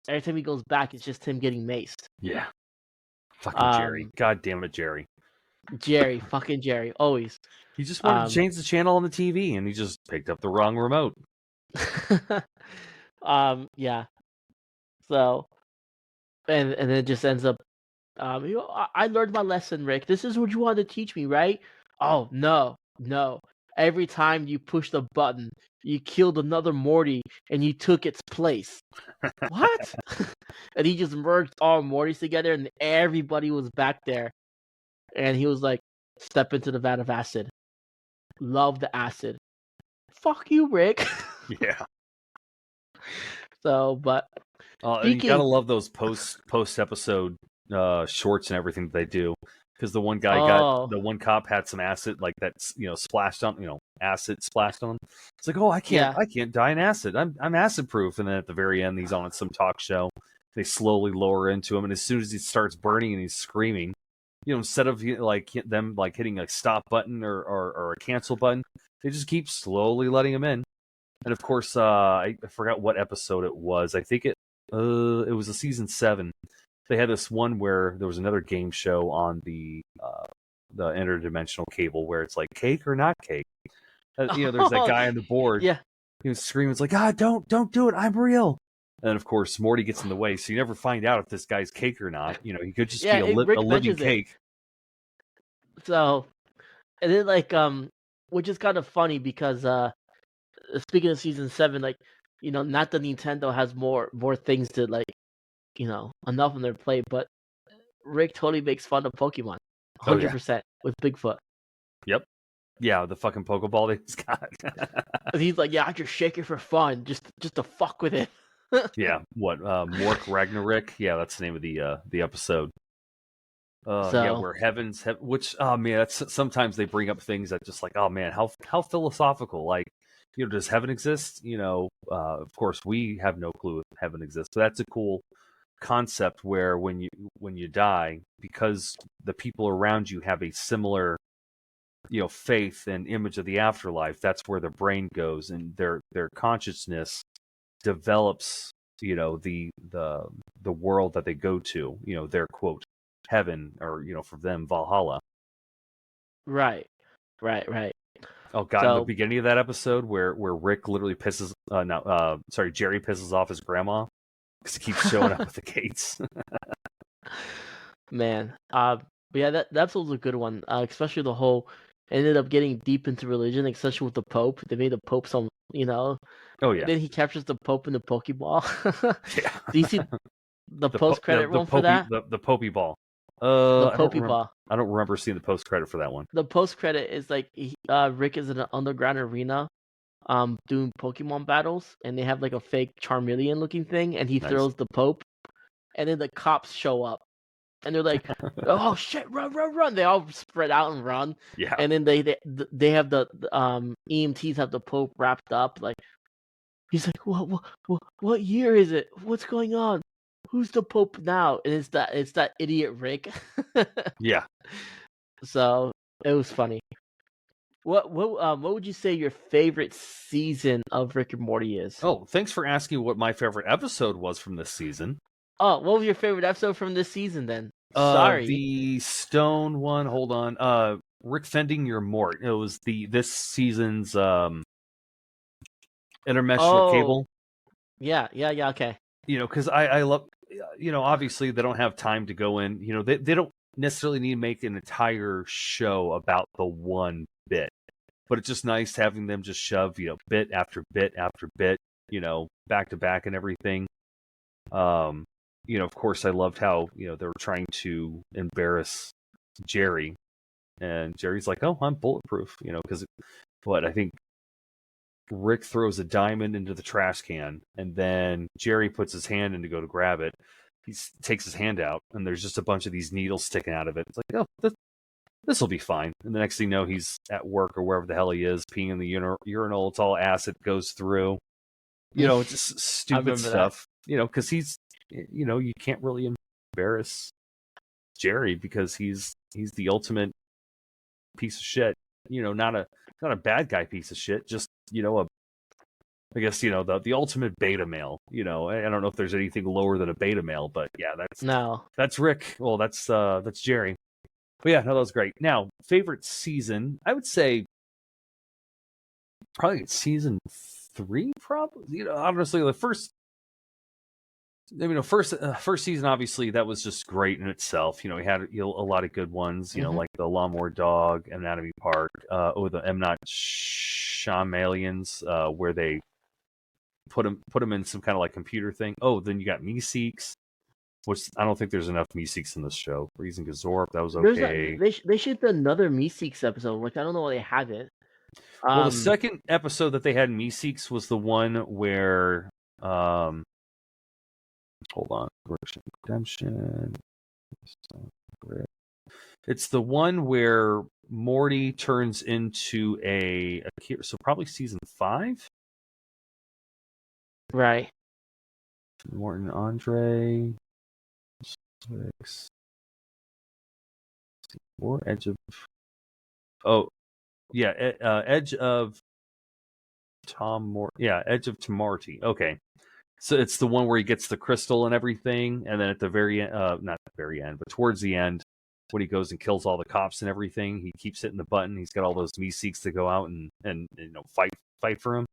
Speaker 1: every time he goes back, it's just him getting maced.
Speaker 2: Yeah, fucking Jerry. God damn it, Jerry.
Speaker 1: Fucking Jerry, always.
Speaker 2: He just wanted to change the channel on the TV, and he just picked up the wrong remote.
Speaker 1: Yeah. So, and then it just ends up. I learned my lesson, Rick. This is what you wanted to teach me, right? Oh no. Every time you push the button, you killed another Morty, and you took its place. What? And he just merged all Mortys together, and everybody was back there. And he was like, "Step into the vat of acid. Love the acid. Fuck you, Rick."
Speaker 2: Yeah.
Speaker 1: So, but
Speaker 2: you gotta love those post episode shorts and everything that they do, because the one cop had some acid like that's splashed on acid splashed on him. It's like, oh, I can't die in acid. I'm acid proof. And then at the very end, he's on some talk show. They slowly lower into him, and as soon as he starts burning and he's screaming, instead of them hitting a stop button or a cancel button, they just keep slowly letting him in. And of course, I forgot what episode it was. I think it was a season 7. They had this one where there was another game show on the interdimensional cable where it's like cake or not cake. There's that guy on the board.
Speaker 1: Yeah.
Speaker 2: He was screaming, it's like, don't do it, I'm real. And then, of course, Morty gets in the way, so you never find out if this guy's cake or not. He could just be a living cake.
Speaker 1: So, and then which is kind of funny because speaking of season 7, like not that Nintendo has more things to like, enough on their plate, but Rick totally makes fun of Pokemon,
Speaker 2: Oh, yeah.
Speaker 1: 100% with Bigfoot.
Speaker 2: Yep. Yeah, the fucking Pokeball that he's got.
Speaker 1: And he's like, yeah, I just shake it for fun, just to fuck with it.
Speaker 2: Yeah, what Mork Ragnarok? Yeah, that's the name of the episode. Yeah,
Speaker 1: So
Speaker 2: where which oh man, that's sometimes they bring up things that just like, oh man, how philosophical. Like, does heaven exist? Of course we have no clue if heaven exists. So that's a cool concept where when you die, because the people around you have a similar faith and image of the afterlife, that's where the brain goes and their consciousness develops the world that they go to, their quote heaven, or for them Valhalla.
Speaker 1: right.
Speaker 2: Oh god, in the
Speaker 1: So
Speaker 2: beginning of that episode where Rick literally Jerry pisses off his grandma because he keeps showing up at the gates.
Speaker 1: man, but yeah, that was a good one. Especially the whole ended up getting deep into religion, especially with the Pope. They made the Pope some,
Speaker 2: Oh yeah.
Speaker 1: Then he captures the Pope in the Pokeball.
Speaker 2: Yeah.
Speaker 1: Do you see the post credit roll for that?
Speaker 2: The Popey ball.
Speaker 1: The
Speaker 2: I don't remember.
Speaker 1: Pokeball.
Speaker 2: I don't remember seeing the post credit for that one.
Speaker 1: The post credit is like Rick is in an underground arena, doing Pokemon battles, and they have like a fake Charmeleon looking thing, and he
Speaker 2: Nice.
Speaker 1: throws the Pope, and then the cops show up, and they're like, "Oh shit, run!" They all spread out and run,
Speaker 2: Yeah.
Speaker 1: and then they have the EMTs have the Pope wrapped up. Like he's like, "What year is it? What's going on? Who's the Pope now?" And it's that idiot Rick.
Speaker 2: Yeah.
Speaker 1: So it was funny. What would you say your favorite season of Rick and Morty is?
Speaker 2: Oh, thanks for asking what my favorite episode was from this season.
Speaker 1: Oh, what was your favorite episode from this season then? Sorry.
Speaker 2: The Stone one. Hold on. Rick fending your Mort. It was this season's interdimensional cable.
Speaker 1: Yeah, okay.
Speaker 2: Because I love, obviously they don't have time to go in. They don't necessarily need to make an entire show about the one bit, but it's just nice having them just shove, bit after bit after bit, back to back and everything. Of course I loved how, they were trying to embarrass Jerry, and Jerry's like, oh, I'm bulletproof, because I think Rick throws a diamond into the trash can, and then Jerry puts his hand in to go to grab it. He takes his hand out, and there's just a bunch of these needles sticking out of it. It's like, oh, this will be fine. And the next thing you know, he's at work or wherever the hell he is, peeing in the urinal. It's all acid goes through. Just stupid stuff. Because he's, you can't really embarrass Jerry because he's the ultimate piece of shit. Not a bad guy piece of shit, just I guess the ultimate beta male. I don't know if there's anything lower than a beta male, but yeah, that's Rick. Well, that's Jerry. But yeah, no, that was great. Now, favorite season, I would say probably season 3. Probably, honestly, the first. First season, obviously, that was just great in itself. We had a lot of good ones, like the Lawnmower Dog, Anatomy Park, the M. Night Shyamalan's, where they put him in some kind of like computer thing. Oh, then you got Meeseeks, which I don't think there's enough Meeseeks in this show. Reason Gazorp, that was okay.
Speaker 1: They should do another Meeseeks episode, which I don't know why they haven't.
Speaker 2: Well, the second episode that they had Meeseeks was the one where hold on. Redemption. It's the one where Morty turns into so probably season 5?
Speaker 1: Right.
Speaker 2: Morton Andre. 6. Or Edge of... Oh, yeah. Edge of Tom Mort. Yeah, Edge of Tomarty. Okay. So it's the one where he gets the crystal and everything, and then at the very end, not the very end, but towards the end, when he goes and kills all the cops and everything, he keeps hitting the button. He's got all those Meeseeks to go out and fight for him.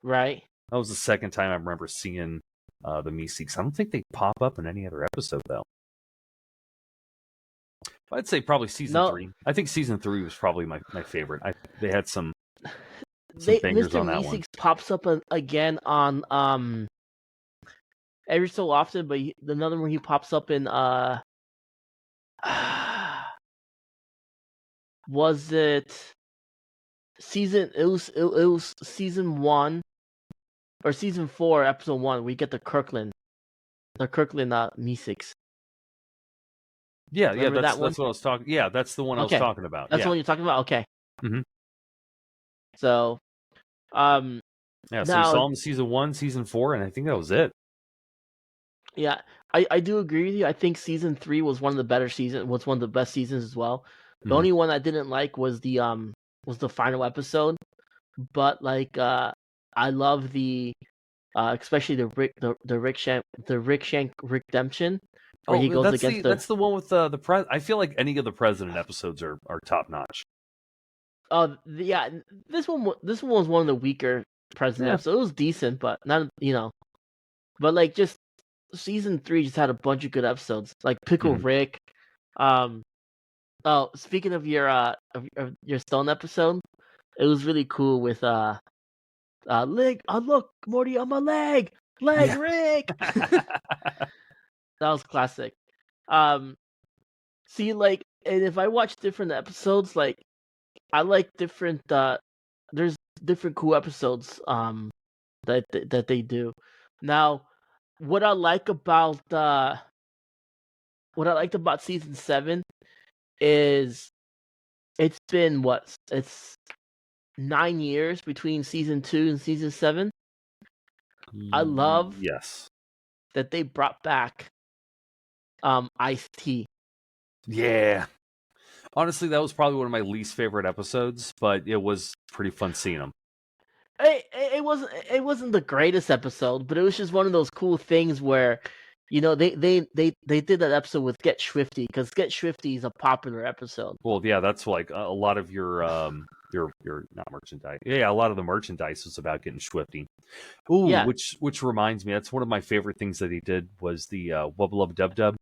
Speaker 1: Right.
Speaker 2: That was the second time I remember seeing the Meeseeks. I don't think they pop up in any other episode though. I'd say probably season 3. I think season 3 was probably my favorite. They had some some fingers
Speaker 1: Mr.
Speaker 2: on that one.
Speaker 1: Meeseeks pops up again on every so often, but another one he pops up in was it season? It was season 1 or season 4, episode 1. We get the Kirkland Meeseeks.
Speaker 2: Yeah,
Speaker 1: Remember
Speaker 2: that's
Speaker 1: that one?
Speaker 2: what I was talking. Yeah, that's the one I was
Speaker 1: Okay.
Speaker 2: talking about.
Speaker 1: That's the
Speaker 2: Yeah.
Speaker 1: one you're talking about. Okay.
Speaker 2: Mhm.
Speaker 1: So,
Speaker 2: Yeah, so we
Speaker 1: now,
Speaker 2: saw him in season 1, season 4, and I think that was it.
Speaker 1: yeah, I do agree with you. I think season 3 was one of the better seasons. Was one of the best seasons as well. The
Speaker 2: Mhm.
Speaker 1: only one I didn't like was the final episode. But like, I love the especially the Rick Shank redemption, where he goes against
Speaker 2: that's the one with the pres. I feel like any of the president episodes are top notch.
Speaker 1: yeah, this one was one of the weaker president
Speaker 2: Yeah.
Speaker 1: episodes. It was decent, but not but like just season 3 just had a bunch of good episodes, like Pickle
Speaker 2: Mhm.
Speaker 1: Rick. Oh, speaking of your your Stone episode, it was really cool with leg. Oh, look, Morty on my leg,
Speaker 2: Yeah.
Speaker 1: Rick. That was classic. See, like, and if I watch different episodes, like, I like different. There's different cool episodes. That they do. Now, what I like about what I liked about season 7 is it's been it's 9 years between season 2 and season 7. I love
Speaker 2: Yes.
Speaker 1: that they brought back Ice-T.
Speaker 2: Yeah. Honestly, that was probably one of my least favorite episodes, but it was pretty fun seeing him.
Speaker 1: It wasn't the greatest episode, but it was just one of those cool things where, they did that episode with Get Swifty, because Get Swifty is a popular episode.
Speaker 2: Well, yeah, that's like a lot of your not merchandise. Yeah, a lot of the merchandise was about getting swifty. Ooh,
Speaker 1: Yeah.
Speaker 2: which reminds me, that's one of my favorite things that he did was the Wubba Lubba Dub Dub.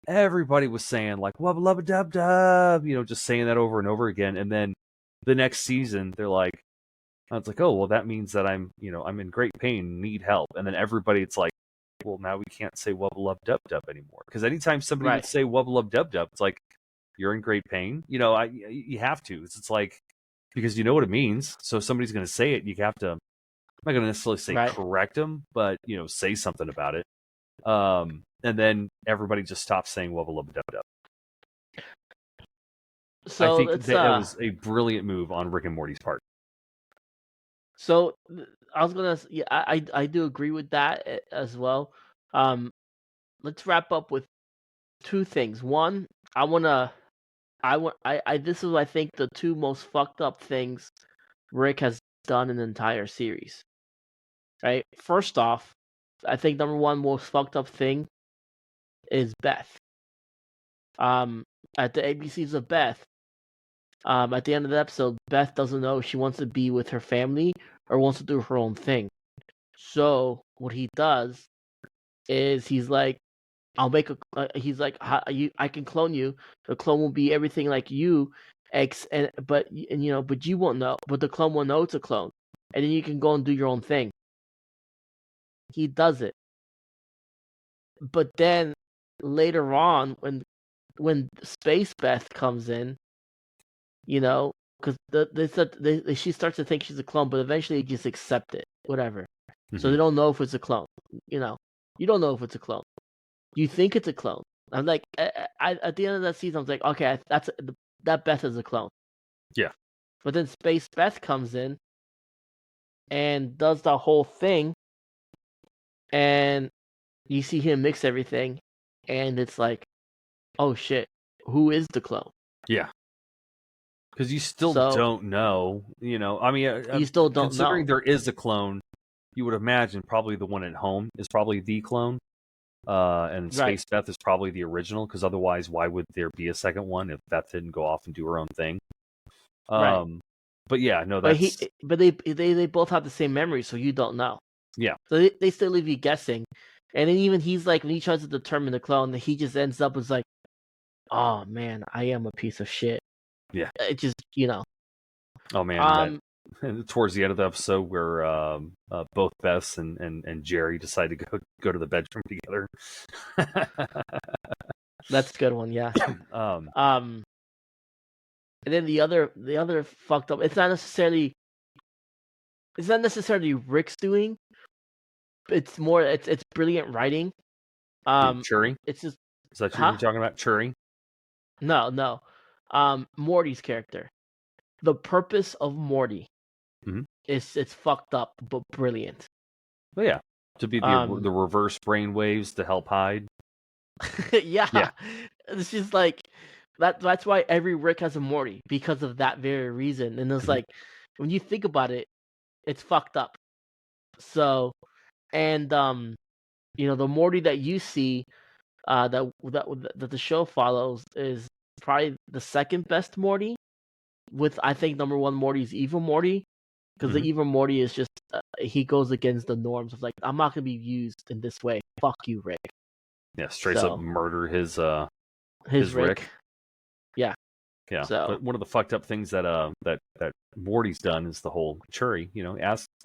Speaker 2: Everybody was saying like Wubba Lubba Dub Dub, just saying that over and over again. And then the next season, they're like, I was like, oh well, that means that I'm in great pain, need help. And then everybody, it's like, well, now we can't say Wubba Lub Dub Dub anymore, because anytime somebody
Speaker 1: Right.
Speaker 2: would say Wubba Lub Dub Dub, it's like you're in great pain. You have to. It's like, because you know what it means. So if somebody's going to say it, you have to. I'm not going to necessarily say
Speaker 1: Right.
Speaker 2: correct them, but say something about it. And then everybody just stopped saying Wubba Lubba Dub Dub.
Speaker 1: So
Speaker 2: I think
Speaker 1: it's
Speaker 2: that was a brilliant move on Rick and Morty's part.
Speaker 1: So I was gonna, I do agree with that as well. Let's wrap up with 2 things. One, this is I think the 2 most fucked up things Rick has done in the entire series. Right. First off, I think number 1 most fucked up thing is Beth. At the ABCs of Beth. At the end of the episode, Beth doesn't know if she wants to be with her family or wants to do her own thing. So what he does is he's like, I'll make a. He's like, I can clone you. The clone will be everything like you, but you won't know. But the clone will know it's a clone, and then you can go and do your own thing. He does it, but then later on, when Space Beth comes in, because she starts to think she's a clone, but eventually they just accept it, whatever.
Speaker 2: Mm-hmm.
Speaker 1: So they don't know if it's a clone. You don't know if it's a clone. You think it's a clone. I'm like, at the end of that season, I was like, okay, that Beth is a clone.
Speaker 2: Yeah.
Speaker 1: But then Space Beth comes in and does the whole thing, and you see him mix everything, and it's like, oh shit, who is the clone?
Speaker 2: Yeah. Because you still don't know, I mean,
Speaker 1: you still don't
Speaker 2: considering
Speaker 1: know.
Speaker 2: there is a clone, you would imagine probably the one at home is probably the clone. And Space Beth is probably the original, because otherwise, why would there be a second one if Beth didn't go off and do her own thing?
Speaker 1: Right.
Speaker 2: But yeah, no, that's.
Speaker 1: But they both have the same memory, so you don't know.
Speaker 2: Yeah.
Speaker 1: So they still leave you guessing, and then even he's like, when he tries to determine the clone, he just ends up as like, oh man, I am a piece of shit.
Speaker 2: Yeah.
Speaker 1: It just
Speaker 2: Oh man,
Speaker 1: Um,
Speaker 2: towards the end of the episode where both Bess and Jerry decide to go to the bedroom together.
Speaker 1: that's a good one. Yeah.
Speaker 2: um,
Speaker 1: And then the other fucked up. It's not necessarily Rick's doing. It's more it's brilliant writing.
Speaker 2: Churi?
Speaker 1: It's just
Speaker 2: Is that
Speaker 1: huh?
Speaker 2: you're talking about? Churi?
Speaker 1: No. Morty's character. The purpose of Morty
Speaker 2: Mm-hmm.
Speaker 1: is it's fucked up but brilliant.
Speaker 2: But yeah, to be the reverse brain waves to help hide.
Speaker 1: Yeah.
Speaker 2: Yeah.
Speaker 1: It's just like that's why every Rick has a Morty because of that very reason. And it's
Speaker 2: Mhm.
Speaker 1: like when you think about it, it's fucked up. So and the Morty that you see that the show follows is probably the second best Morty. With I think number one Morty is Evil Morty because the
Speaker 2: Mhm.
Speaker 1: Evil Morty is just he goes against the norms of like I'm not gonna be used in this way. Fuck you, Rick.
Speaker 2: Yeah, straight
Speaker 1: So
Speaker 2: up murder his
Speaker 1: Rick.
Speaker 2: Rick.
Speaker 1: Yeah.
Speaker 2: Yeah.
Speaker 1: So
Speaker 2: But one of the fucked up things that that Morty's done is the whole Churi.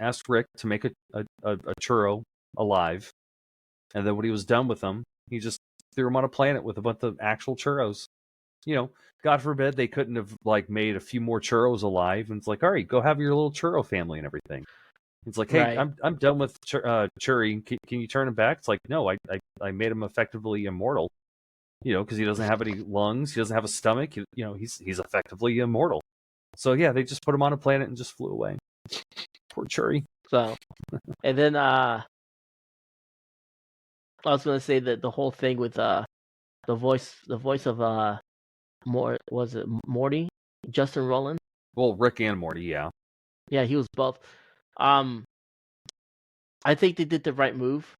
Speaker 2: Asked Rick to make a churro alive, and then when he was done with them, he just threw him on a planet with a bunch of actual churros. God forbid they couldn't have like made a few more churros alive, and it's like, all right, go have your little churro family and everything. It's like, hey,
Speaker 1: right.
Speaker 2: I'm done with Churi. Can you turn him back? It's like, no, I made him effectively immortal. Because he doesn't have any lungs, he doesn't have a stomach. He's effectively immortal. So yeah, they just put him on a planet and just flew away. Poor Churi.
Speaker 1: So and then I was gonna say that the whole thing with the voice of was it Morty? Justin Roiland?
Speaker 2: Well, Rick and Morty, yeah.
Speaker 1: Yeah, he was both. I think they did the right move.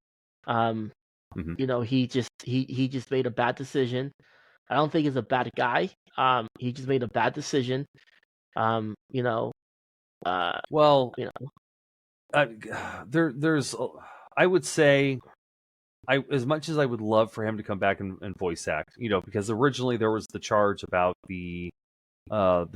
Speaker 1: Um,
Speaker 2: Mhm.
Speaker 1: he just made a bad decision. I don't think he's a bad guy. He just made a bad decision. Um, you know,
Speaker 2: Well,
Speaker 1: you know,
Speaker 2: there's, I would say, as much as I would love for him to come back and voice act, because originally there was the charge about the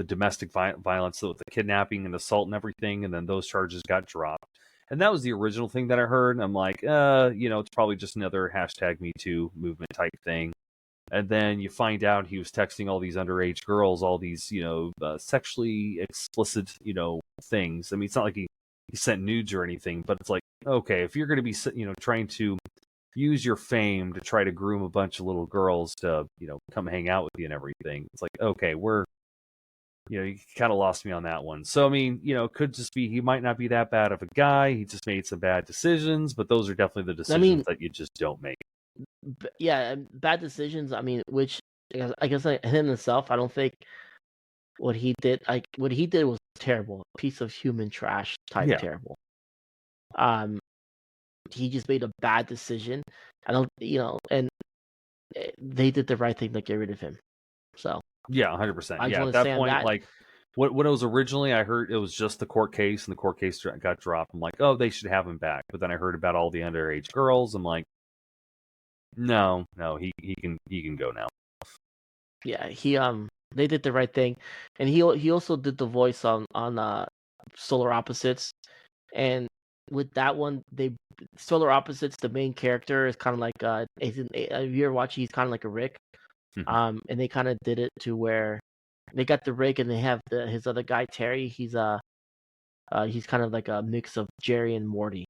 Speaker 2: domestic violence with the kidnapping and assault and everything, and then those charges got dropped. And that was the original thing that I heard. And I'm like, it's probably just another #MeToo movement type thing. And then you find out he was texting all these underage girls, all these, sexually explicit, things. I mean, it's not like he sent nudes or anything, but it's like, okay, if you're going to be, trying to use your fame to try to groom a bunch of little girls to, come hang out with you and everything, it's like, okay, you kind of lost me on that one. So, I mean, it could just be he might not be that bad of a guy. He just made some bad decisions, but those are definitely the decisions that you just don't make.
Speaker 1: yeah, bad decisions. I mean, which I guess like, him himself, I don't think what he did was terrible, a piece of human trash type
Speaker 2: Yeah.
Speaker 1: terrible. He just made a bad decision. I don't, and they did the right thing to get rid of him. So
Speaker 2: Yeah, 100%.
Speaker 1: I just
Speaker 2: Yeah,
Speaker 1: want
Speaker 2: at
Speaker 1: to say
Speaker 2: that
Speaker 1: on
Speaker 2: point,
Speaker 1: that.
Speaker 2: like what it was originally, I heard it was just the court case, and the court case got dropped. I'm like, oh, they should have him back. But then I heard about all the underage girls. I'm like, no, he can go now.
Speaker 1: Yeah, they did the right thing, and he also did the voice on Solar Opposites, and with that one, Solar Opposites, the main character is kind of like if you're watching, he's kind of like a Rick,
Speaker 2: Mhm.
Speaker 1: and they kind of did it to where they got the Rick and they have his other guy Terry. He's kind of like a mix of Jerry and Morty,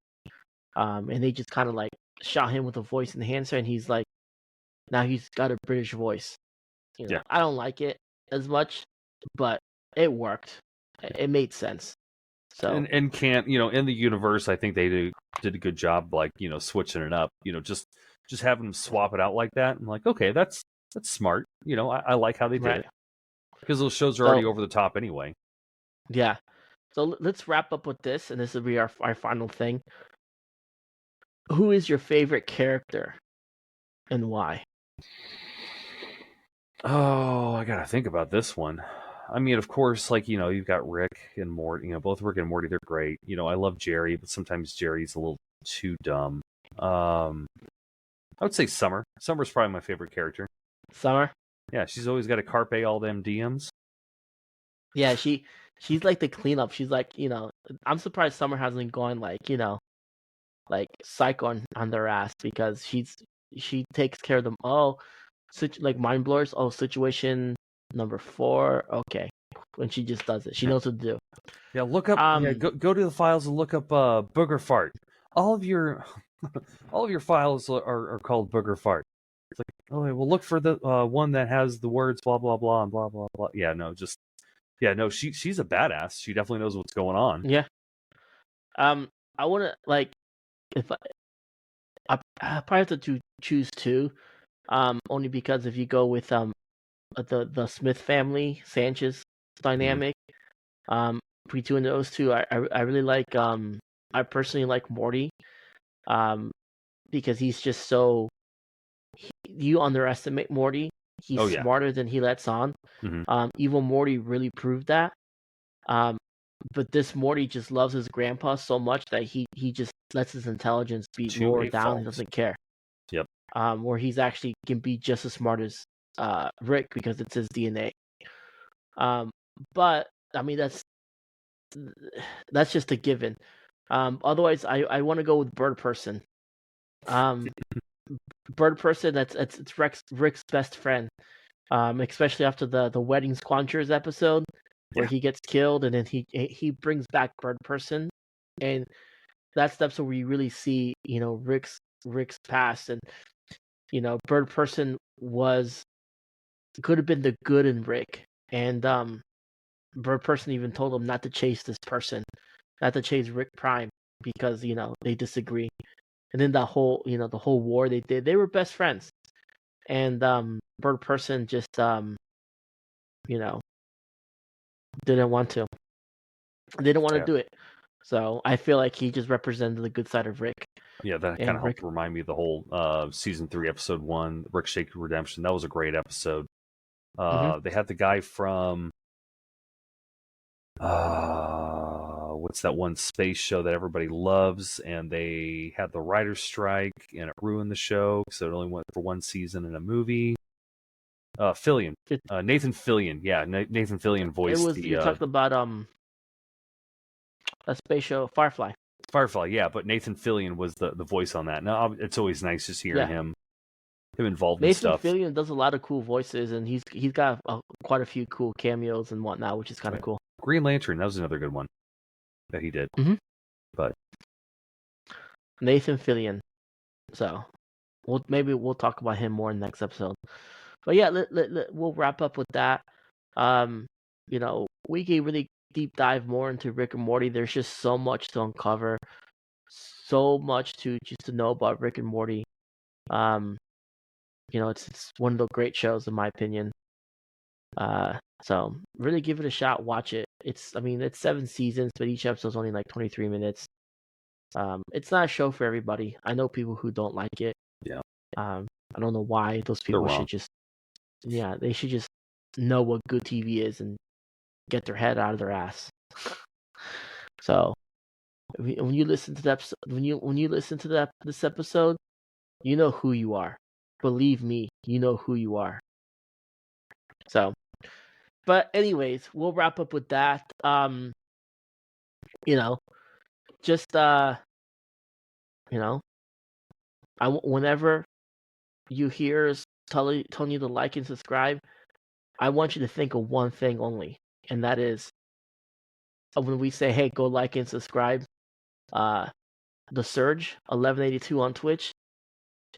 Speaker 1: and they just kind of like shot him with a voice enhancer, and he's like now he's got a British voice.
Speaker 2: Yeah.
Speaker 1: I don't like it as much, but it worked. It made sense. So
Speaker 2: And can't in the universe, I think they did a good job, like switching it up. Just having them swap it out like that. I'm like, okay, that's smart. I like how they did
Speaker 1: right.
Speaker 2: it because those shows are
Speaker 1: So
Speaker 2: already over the top anyway.
Speaker 1: yeah. So let's wrap up with this, and this will be our final thing. Who is your favorite character, and why?
Speaker 2: Oh, I gotta think about this one. I mean, of course, like you've got Rick and Morty. Both Rick and Morty, they're great. I love Jerry, but sometimes Jerry's a little too dumb. I would say Summer. Summer's probably my favorite character.
Speaker 1: Summer.
Speaker 2: Yeah, she's always got to carpe all them DMs.
Speaker 1: Yeah, she's like the cleanup. She's like, I'm surprised Summer hasn't gone like, like psych on their ass because she takes care of them. Oh, like mind blowers. Oh, situation number 4. Okay, when she just does it, she knows what to do.
Speaker 2: Yeah, look up. Go to the files and look up booger fart. All of your files are called booger fart. It's like, oh, well, look for the one that has the words blah blah blah and blah blah blah. Yeah, no, she's a badass. She definitely knows what's going on.
Speaker 1: Yeah. I want to like if I probably have to choose 2. Only because if you go with the Smith family Sanchez dynamic, between those 2, I really like I personally like Morty, because he's just so you underestimate Morty. He's smarter than he lets on. Evil Morty really proved that. But this Morty just loves his grandpa so much that he just lets his intelligence be lowered down. He doesn't care.
Speaker 2: Yep.
Speaker 1: Where he's actually can be just as smart as Rick because it's his DNA. But I mean that's just a given. Otherwise, I want to go with Bird Person. Bird Person, it's Rick's best friend. Especially after the Wedding Squanchers episode where he gets killed, and then he brings back Bird Person, and that's the episode where you really see Rick's past, and Bird Person could have been the good in Rick, and Bird Person even told him not to chase this person, not to chase Rick Prime because they disagree. And then the whole war they did, they were best friends. And Bird Person just didn't want to. They didn't want to do it. So I feel like he just represented the good side of Rick.
Speaker 2: Yeah, that kind of helped remind me of the whole season 3, episode 1, Rick Shaky Redemption. That was a great episode. They had the guy from what's that one space show that everybody loves, and they had the writer's strike and it ruined the show because it only went for 1 season in a movie. Fillion. Nathan Fillion. Yeah, Nathan Fillion voiced
Speaker 1: you talked about a space show, Firefly.
Speaker 2: Firefly, yeah, but Nathan Fillion was the voice on that. Now it's always nice just hearing him involved in stuff.
Speaker 1: Nathan Fillion does a lot of cool voices, and he's got quite a few cool cameos and whatnot, which is kind of cool.
Speaker 2: Green Lantern, that was another good one that he did. But
Speaker 1: Nathan Fillion. So maybe we'll talk about him more in the next episode. But yeah, we'll wrap up with that. We can really deep dive more into Rick and Morty. There's just so much to uncover, so much to know about Rick and Morty. It's one of the great shows in my opinion. So really give it a shot. Watch it. It's 7 seasons, but each episode's only like 23 minutes. It's not a show for everybody. I know people who don't like it.
Speaker 2: Yeah.
Speaker 1: I don't know why those people should just. Yeah, they should just know what good TV is and get their head out of their ass. So, when you listen to that, when you listen to this episode, you know who you are. Believe me, you know who you are. So, but anyways, we'll wrap up with that. Whenever you hear us telling you to like and subscribe, I want you to think of one thing only, and that is when we say, "Hey, go like and subscribe." The Surge 1182 on Twitch,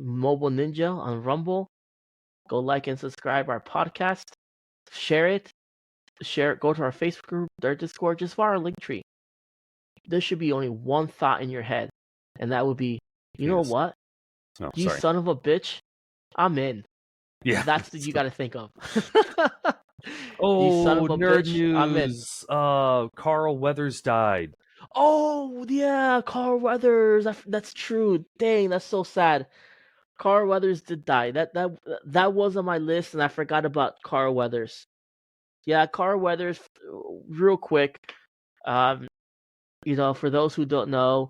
Speaker 1: Mobile Ninja on Rumble. Go like and subscribe our podcast. Share it. Go to our Facebook group, their Discord, just follow our link tree. There should be only one thought in your head, and that would be, you know what?
Speaker 2: Oh,
Speaker 1: you son of a bitch, I'm in.
Speaker 2: Yeah,
Speaker 1: that's what you got to think of.
Speaker 2: Oh,
Speaker 1: you son of a
Speaker 2: nerd
Speaker 1: bitch,
Speaker 2: news!
Speaker 1: I'm in.
Speaker 2: Carl Weathers died.
Speaker 1: Oh yeah, Carl Weathers. That's true. Dang, that's so sad. Carl Weathers did die. That was on my list, and I forgot about Carl Weathers. Yeah, Carl Weathers. Real quick, for those who don't know,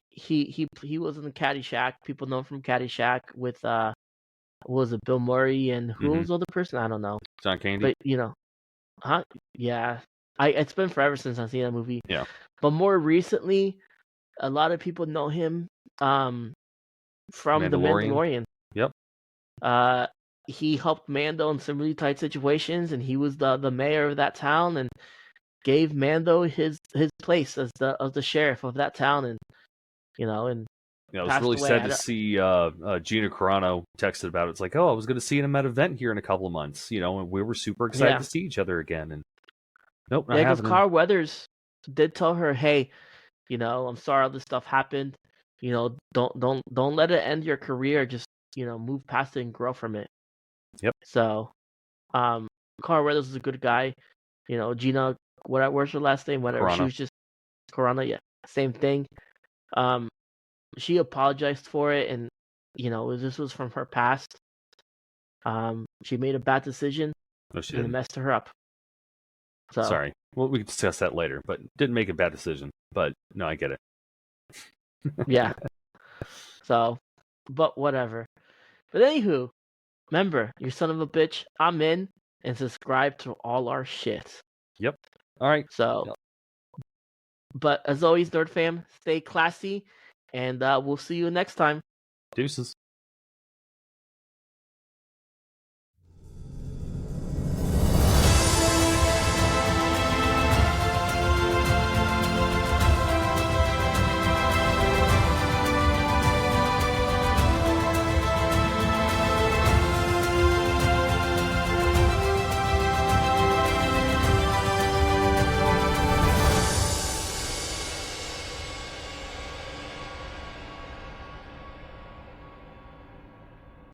Speaker 1: he was in Caddyshack. People know him from Caddyshack with what was it, Bill Murray, and who was the other person? I don't know.
Speaker 2: John Candy.
Speaker 1: But huh? Yeah, It's been forever since I've seen that movie.
Speaker 2: Yeah.
Speaker 1: But more recently, a lot of people know him from The Mandalorian.
Speaker 2: Yep.
Speaker 1: He helped Mando in some really tight situations, and he was the mayor of that town, and gave Mando his place as the sheriff of that town, and and
Speaker 2: Yeah, I was
Speaker 1: passed
Speaker 2: really
Speaker 1: away.
Speaker 2: sad to see Gina Carano texted about it. It's like, oh, I was going to see him at an event here in a couple of months, and we were super excited
Speaker 1: Yeah.
Speaker 2: to see each other again. And nope, not
Speaker 1: Yeah, because
Speaker 2: happening.
Speaker 1: Carl Weathers did tell her, hey, I'm sorry all this stuff happened. Don't let it end your career. Just move past it and grow from it.
Speaker 2: Yep.
Speaker 1: So, Carl Weathers is a good guy. Gina, where's her last name? Whatever. She
Speaker 2: Carano.
Speaker 1: was just Corona. Yeah, same thing. She apologized for it, and this was from her past. She made a bad decision,
Speaker 2: No, she
Speaker 1: and it
Speaker 2: didn't.
Speaker 1: messed her up. So
Speaker 2: Sorry. Well, we can discuss that later, but didn't make a bad decision. But no, I get it.
Speaker 1: yeah. So, but whatever. But anywho, remember, you son of a bitch, I'm in, and subscribe to all our shit.
Speaker 2: Yep. All right.
Speaker 1: So, but as always, Nerd Fam, stay classy, and we'll see you next time.
Speaker 2: Deuces.